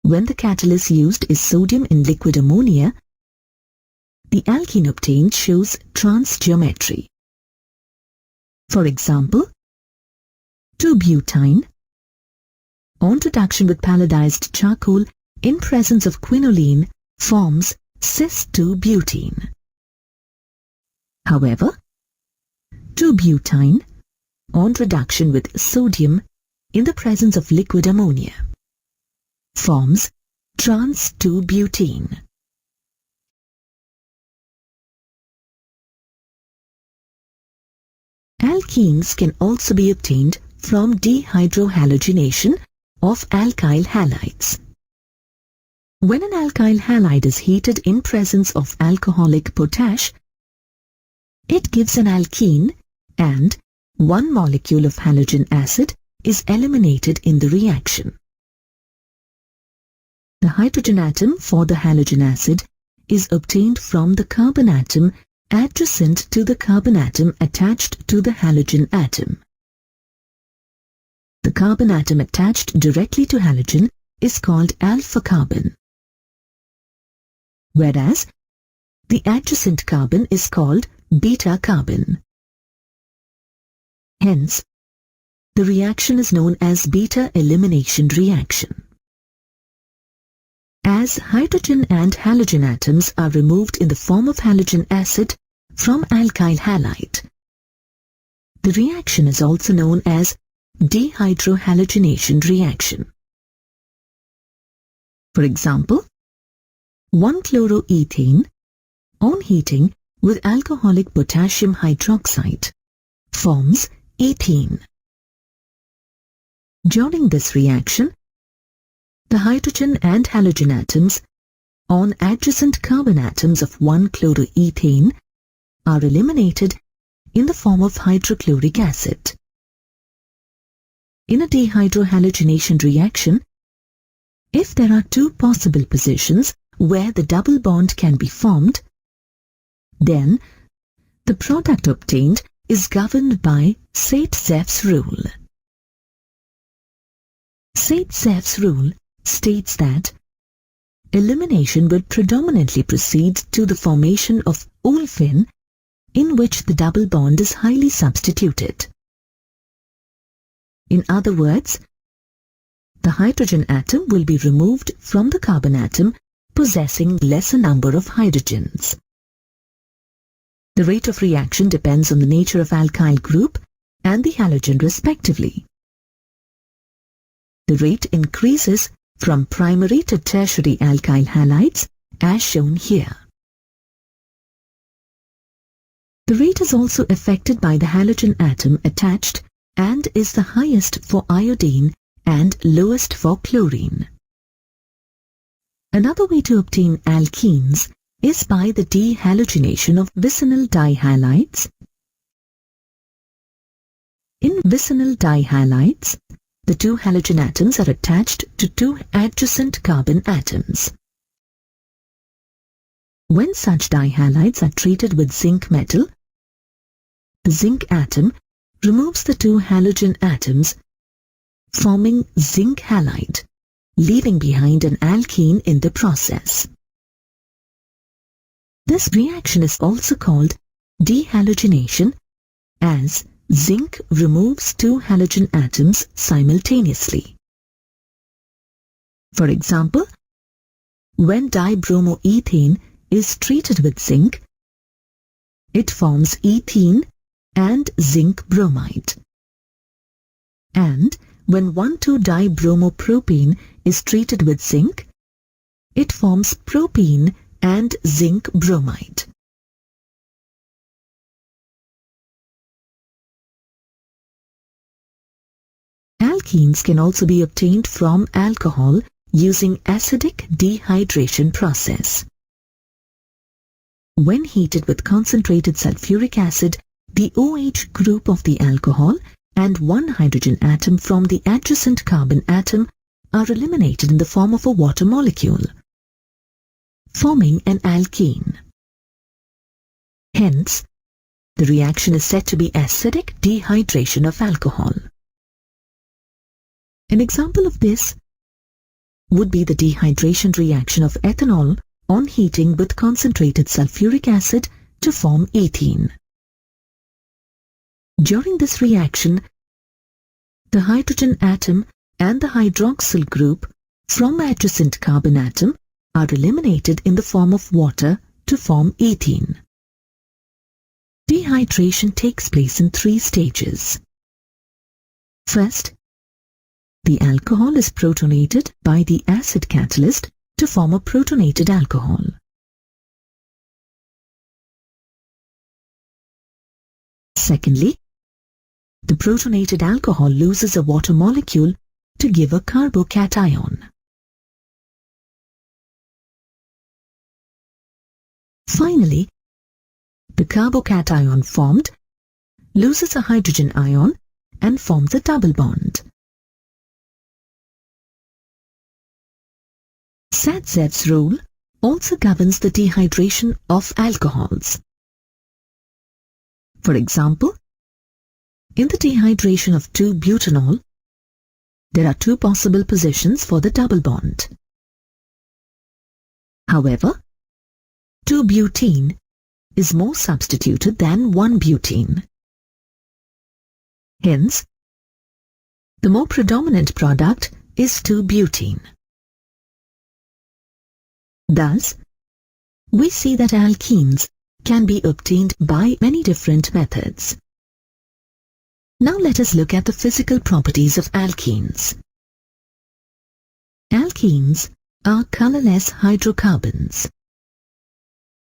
When the catalyst used is sodium in liquid ammonia, the alkene obtained shows trans geometry. For example, 2-butene on reduction with palladized charcoal in presence of quinoline forms cis-2-butene. However, 2-butene on reduction with sodium in the presence of liquid ammonia forms trans-2-butene. Alkenes can also be obtained from dehydrohalogenation of alkyl halides. When an alkyl halide is heated in presence of alcoholic potash, it gives an alkene and one molecule of halogen acid is eliminated in the reaction. The hydrogen atom for the halogen acid is obtained from the carbon atom adjacent to the carbon atom attached to the halogen atom. The carbon atom attached directly to halogen is called alpha carbon, whereas the adjacent carbon is called beta carbon. Hence, the reaction is known as beta elimination reaction. As hydrogen and halogen atoms are removed in the form of halogen acid from alkyl halide, the reaction is also known as dehydrohalogenation reaction. For example, 1-chloroethane on heating with alcoholic potassium hydroxide forms ethene. During this reaction, the hydrogen and halogen atoms on adjacent carbon atoms of 1-chloroethane are eliminated in the form of hydrochloric acid. In a dehydrohalogenation reaction, if there are two possible positions where the double bond can be formed, then the product obtained is governed by Saint-Zeff's rule. Saint-Zeff's rule states that elimination will predominantly proceed to the formation of olefin in which the double bond is highly substituted. In other words, the hydrogen atom will be removed from the carbon atom possessing lesser number of hydrogens. The rate of reaction depends on the nature of alkyl group and the halogen respectively. The rate increases from primary to tertiary alkyl halides as shown here. The rate is also affected by the halogen atom attached and is the highest for iodine and lowest for chlorine. Another way to obtain alkenes is by the dehalogenation of vicinal dihalides. In vicinal dihalides, the two halogen atoms are attached to two adjacent carbon atoms. When such dihalides are treated with zinc metal, the zinc atom removes the two halogen atoms, forming zinc halide, leaving behind an alkene in the process. This reaction is also called dehalogenation, as zinc removes two halogen atoms simultaneously. For example, when dibromoethane is treated with zinc, it forms ethene and zinc bromide. And when 1,2-dibromopropane is treated with zinc, it forms propene and zinc bromide. Alkenes can also be obtained from alcohol using acidic dehydration process. When heated with concentrated sulfuric acid the OH group of the alcohol and one hydrogen atom from the adjacent carbon atom are eliminated in the form of a water molecule, forming an alkene. Hence, the reaction is said to be acidic dehydration of alcohol. An example of this would be the dehydration reaction of ethanol on heating with concentrated sulfuric acid to form ethene. During this reaction, the hydrogen atom and the hydroxyl group from adjacent carbon atom are eliminated in the form of water to form ethene. Dehydration takes place in 3 stages. First, the alcohol is protonated by the acid catalyst to form a protonated alcohol. Secondly, the protonated alcohol loses a water molecule to give a carbocation. Finally, the carbocation formed loses a hydrogen ion and forms a double bond. Satzev's rule also governs the dehydration of alcohols. For example, in the dehydration of 2-butanol, there are 2 possible positions for the double bond. However, 2-butene is more substituted than 1-butene. Hence, the more predominant product is 2-butene. Thus, we see that alkenes can be obtained by many different methods. Now let us look at the physical properties of alkenes. Alkenes are colorless hydrocarbons.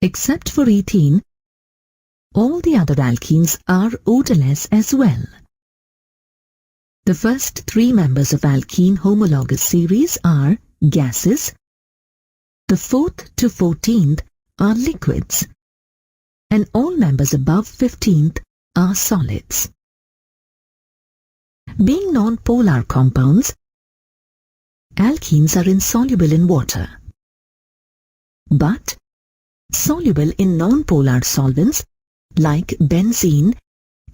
Except for ethene, all the other alkenes are odorless as well. The first 3 members of alkene homologous series are gases, the 4th to 14th are liquids, and all members above 15th are solids. Being non-polar compounds, alkenes are insoluble in water, but soluble in non-polar solvents like benzene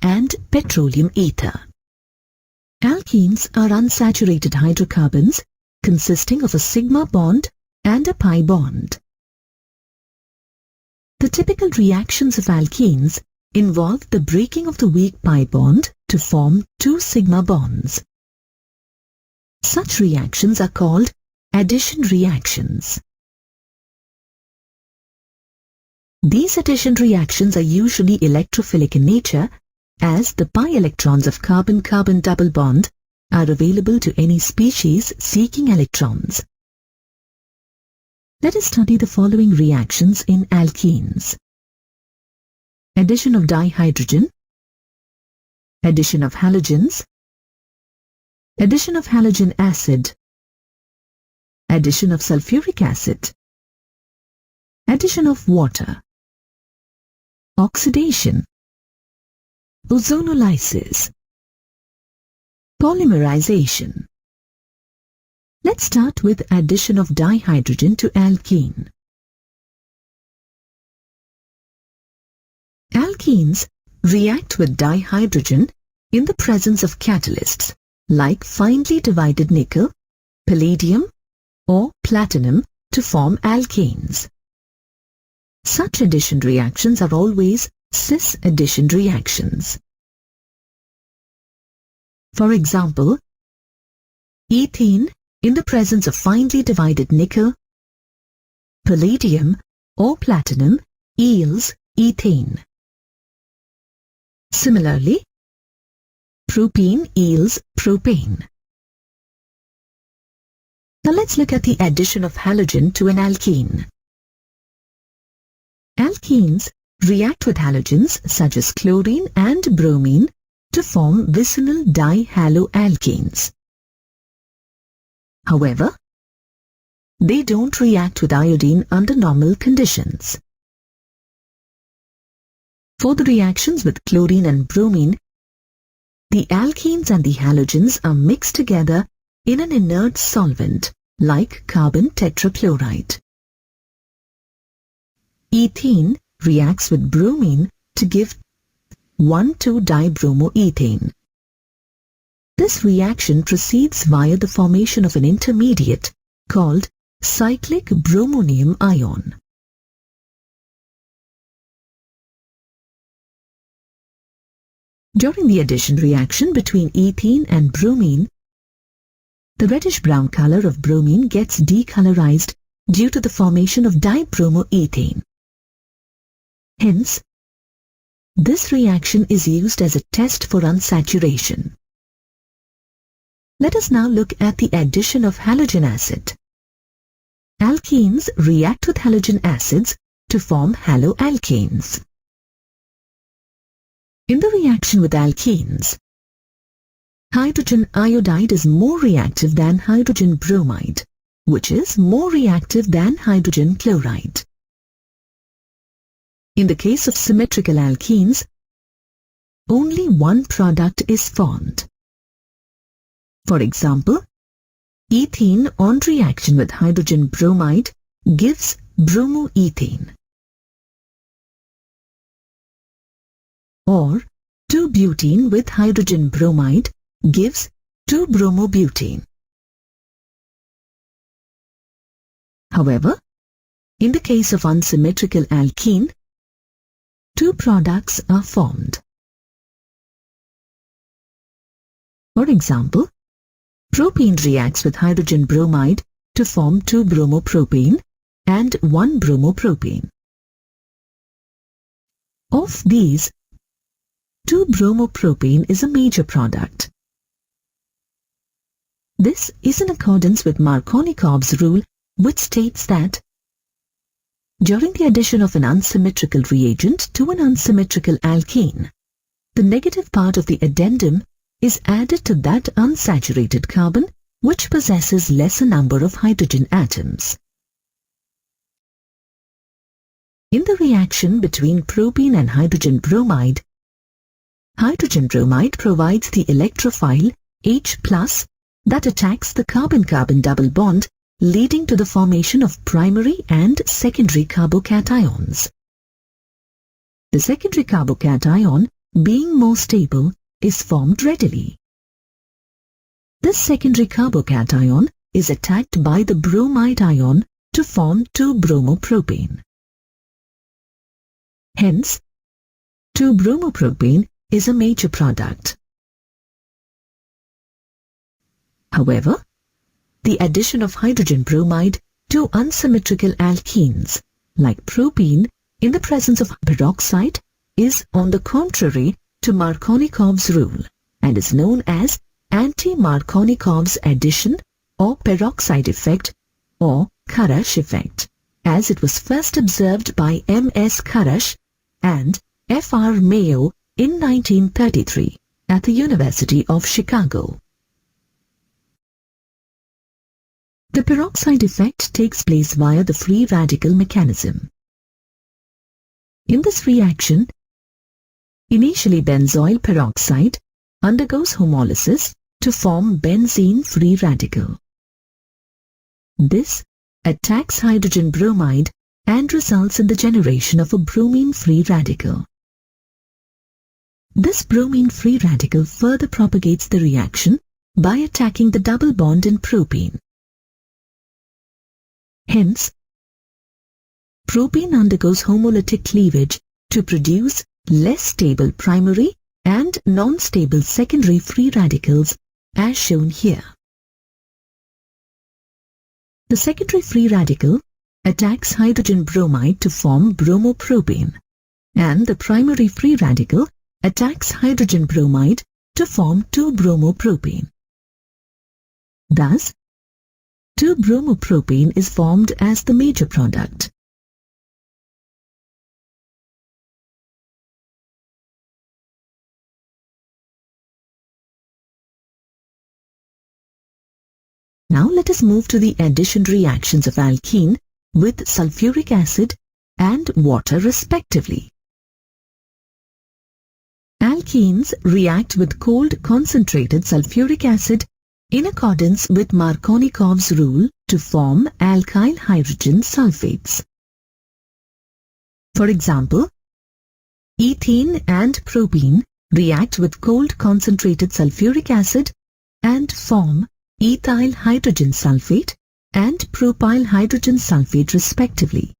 and petroleum ether. Alkenes are unsaturated hydrocarbons consisting of a sigma bond and a pi bond. The typical reactions of alkenes involve the breaking of the weak pi bond to form 2 sigma bonds. Such reactions are called addition reactions. These addition reactions are usually electrophilic in nature, as the pi electrons of carbon-carbon double bond are available to any species seeking electrons. Let us study the following reactions in alkenes. Addition of dihydrogen, addition of halogens, addition of halogen acid, addition of sulfuric acid, addition of water, oxidation, ozonolysis, polymerization. Let's start with addition of dihydrogen to alkene. Alkenes react with dihydrogen in the presence of catalysts like finely divided nickel, palladium, or platinum to form alkanes. Such addition reactions are always cis addition reactions. For example, ethane in the presence of finely divided nickel, palladium, or platinum yields ethane. Similarly, propene yields propane. Now let's look at the addition of halogen to an alkene. Alkenes react with halogens such as chlorine and bromine to form vicinal dihaloalkanes. However, they don't react with iodine under normal conditions. For the reactions with chlorine and bromine, the alkenes and the halogens are mixed together in an inert solvent like carbon tetrachloride. Ethene reacts with bromine to give 1,2-dibromoethane. This reaction proceeds via the formation of an intermediate called cyclic bromonium ion. During the addition reaction between ethene and bromine, the reddish-brown color of bromine gets decolorized due to the formation of dibromoethane. Hence, this reaction is used as a test for unsaturation. Let us now look at the addition of halogen acid. Alkenes react with halogen acids to form haloalkanes. In the reaction with alkenes, hydrogen iodide is more reactive than hydrogen bromide, which is more reactive than hydrogen chloride. In the case of symmetrical alkenes, only one product is formed. For example, ethene on reaction with hydrogen bromide gives bromoethane. Or 2-butene with hydrogen bromide gives 2-bromobutane. However, in the case of unsymmetrical alkene, two products are formed. For example, propane reacts with hydrogen bromide to form 2-bromopropane and 1-bromopropane. Of these, 2-bromopropane is a major product. This is in accordance with Markovnikov's rule, which states that during the addition of an unsymmetrical reagent to an unsymmetrical alkene, the negative part of the addendum is added to that unsaturated carbon which possesses lesser number of hydrogen atoms. In the reaction between propene and hydrogen bromide provides the electrophile H+ that attacks the carbon-carbon double bond, leading to the formation of primary and secondary carbocations. The secondary carbocation, being more stable, is formed readily. This secondary carbocation is attacked by the bromide ion to form 2-bromopropane. Hence, 2-bromopropane is a major product. However, the addition of hydrogen bromide to unsymmetrical alkenes, like propene, in the presence of peroxide is on the contrary to Markovnikov's rule and is known as anti-Markovnikov's addition or peroxide effect or Kharash effect, as it was first observed by M.S. Kharash and F.R. Mayo in 1933 at the University of Chicago. The peroxide effect takes place via the free radical mechanism. In this reaction, initially benzoyl peroxide undergoes homolysis to form benzene free radical. This attacks hydrogen bromide and results in the generation of a bromine free radical. This bromine free radical further propagates the reaction by attacking the double bond in propene. Hence, propane undergoes homolytic cleavage to produce less stable primary and non-stable secondary free radicals as shown here. The secondary free radical attacks hydrogen bromide to form bromopropane, and the primary free radical attacks hydrogen bromide to form 2-bromopropane. Thus, 2-bromopropane is formed as the major product. Now let us move to the addition reactions of alkene with sulfuric acid and water respectively. Alkenes react with cold concentrated sulfuric acid in accordance with Markovnikov's rule to form alkyl hydrogen sulfates. For example, ethane and propene react with cold concentrated sulfuric acid and form ethyl hydrogen sulfate and propyl hydrogen sulfate respectively.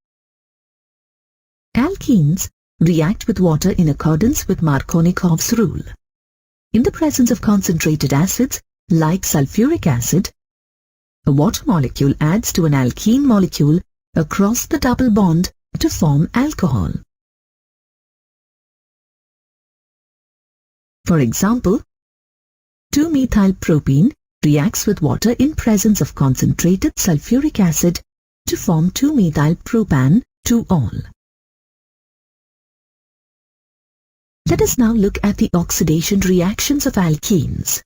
Alkenes react with water in accordance with Markovnikov's rule. In the presence of concentrated acids like sulfuric acid, a water molecule adds to an alkene molecule across the double bond to form alcohol. For example, 2-methylpropene reacts with water in presence of concentrated sulfuric acid to form 2-methylpropan 2-ol. Let us now look at the oxidation reactions of alkenes.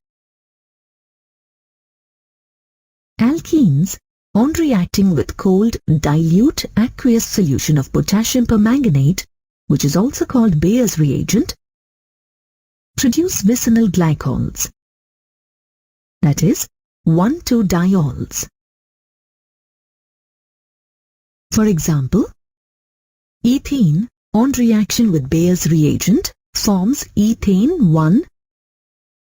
Alkenes, on reacting with cold dilute aqueous solution of potassium permanganate, which is also called Bayer's reagent, produce vicinal glycols, that is, 1,2-diols. For example, ethane, on reaction with Bayer's reagent, forms ethane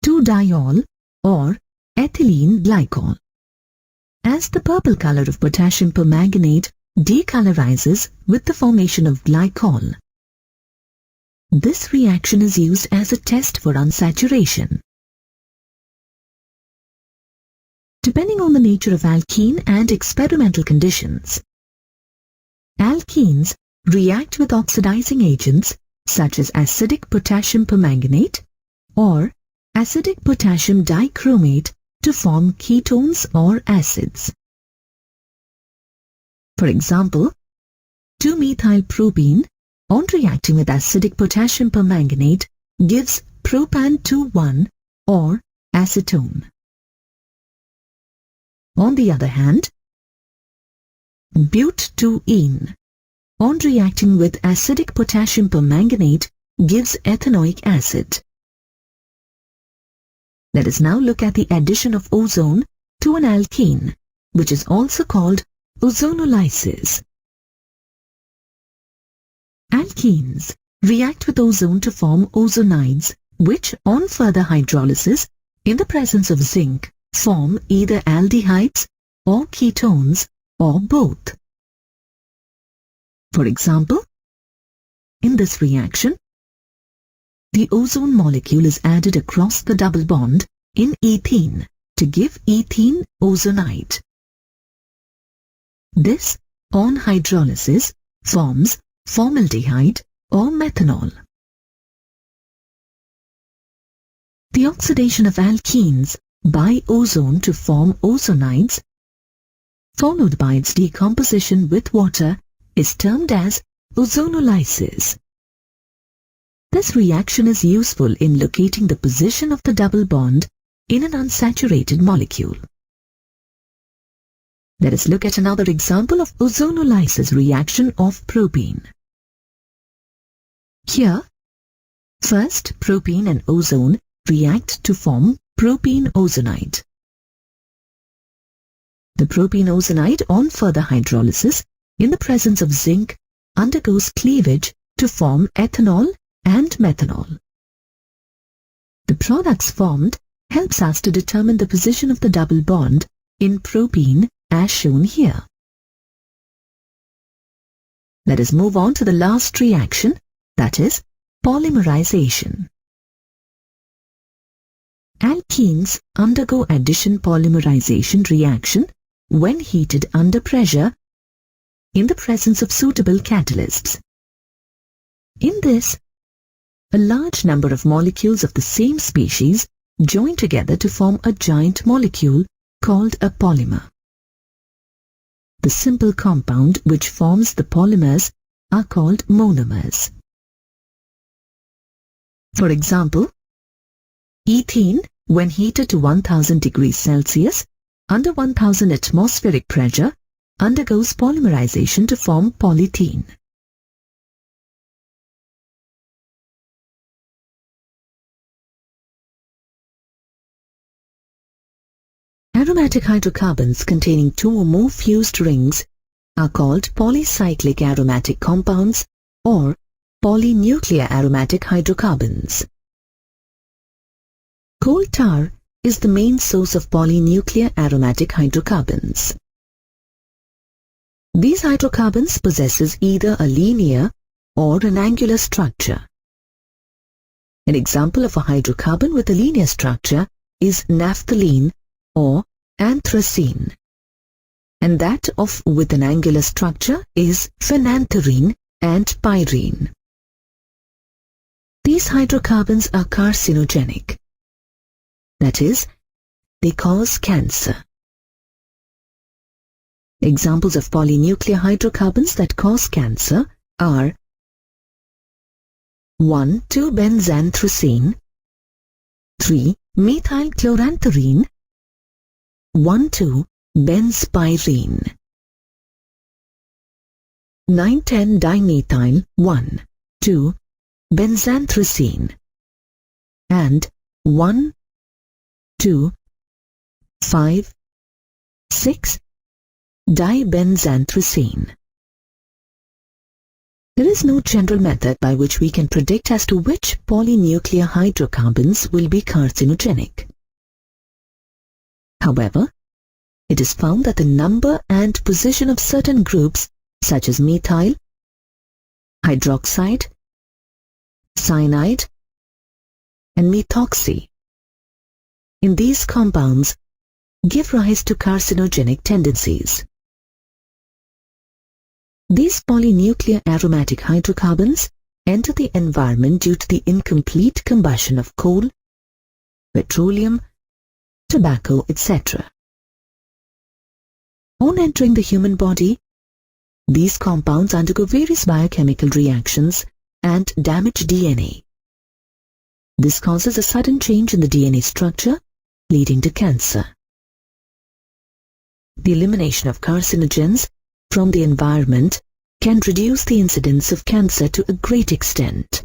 1,2-diol or ethylene glycol. As the purple color of potassium permanganate decolorizes with the formation of glycol, this reaction is used as a test for unsaturation. Depending on the nature of alkene and experimental conditions, alkenes react with oxidizing agents such as acidic potassium permanganate or acidic potassium dichromate to form ketones or acids. For example, 2-methylpropene on reacting with acidic potassium permanganate gives propan 2,1 or acetone. On the other hand, but-2-ene on reacting with acidic potassium permanganate gives ethanoic acid. Let us now look at the addition of ozone to an alkene, which is also called ozonolysis. Alkenes react with ozone to form ozonides, which on further hydrolysis in the presence of zinc form either aldehydes or ketones or both. For example, in this reaction, the ozone molecule is added across the double bond in ethene to give ethene ozonide. This, on hydrolysis, forms formaldehyde or methanol. The oxidation of alkenes by ozone to form ozonides, followed by its decomposition with water, is termed as ozonolysis. This reaction is useful in locating the position of the double bond in an unsaturated molecule. Let us look at another example of ozonolysis reaction of propene. Here, first propene and ozone react to form propene ozonide. The propene ozonide on further hydrolysis in the presence of zinc undergoes cleavage to form ethanol and methanol. The products formed helps us to determine the position of the double bond in propene as shown here. Let us move on to the last reaction, that is polymerization. Alkenes undergo addition polymerization reaction when heated under pressure in the presence of suitable catalysts. In this, a large number of molecules of the same species join together to form a giant molecule called a polymer. The simple compound which forms the polymers are called monomers. For example, ethene, when heated to 1000 degrees Celsius under 1000 atmospheric pressure, undergoes polymerization to form polythene. Aromatic hydrocarbons containing 2 or more fused rings are called polycyclic aromatic compounds or polynuclear aromatic hydrocarbons. Coal tar is the main source of polynuclear aromatic hydrocarbons. These hydrocarbons possesses either a linear or an angular structure. An example of a hydrocarbon with a linear structure is naphthalene or anthracene, and that of with an angular structure is phenanthrene and pyrene. These hydrocarbons are carcinogenic. That is, they cause cancer. Examples of polynuclear hydrocarbons that cause cancer are 1,2-benzanthracene, 3-methylchloranthrene, 1,2-benzpyrene, 9,10-dimethyl 1,2-benzanthracene, and 1,2,5,6-dibenzanthracene. There is no general method by which we can predict as to which polynuclear hydrocarbons will be carcinogenic. However, it is found that the number and position of certain groups such as methyl, hydroxide, cyanide, and methoxy in these compounds give rise to carcinogenic tendencies. These polynuclear aromatic hydrocarbons enter the environment due to the incomplete combustion of coal, petroleum, tobacco, etc. On entering the human body, these compounds undergo various biochemical reactions and damage DNA. This causes a sudden change in the DNA structure, leading to cancer. The elimination of carcinogens from the environment can reduce the incidence of cancer to a great extent.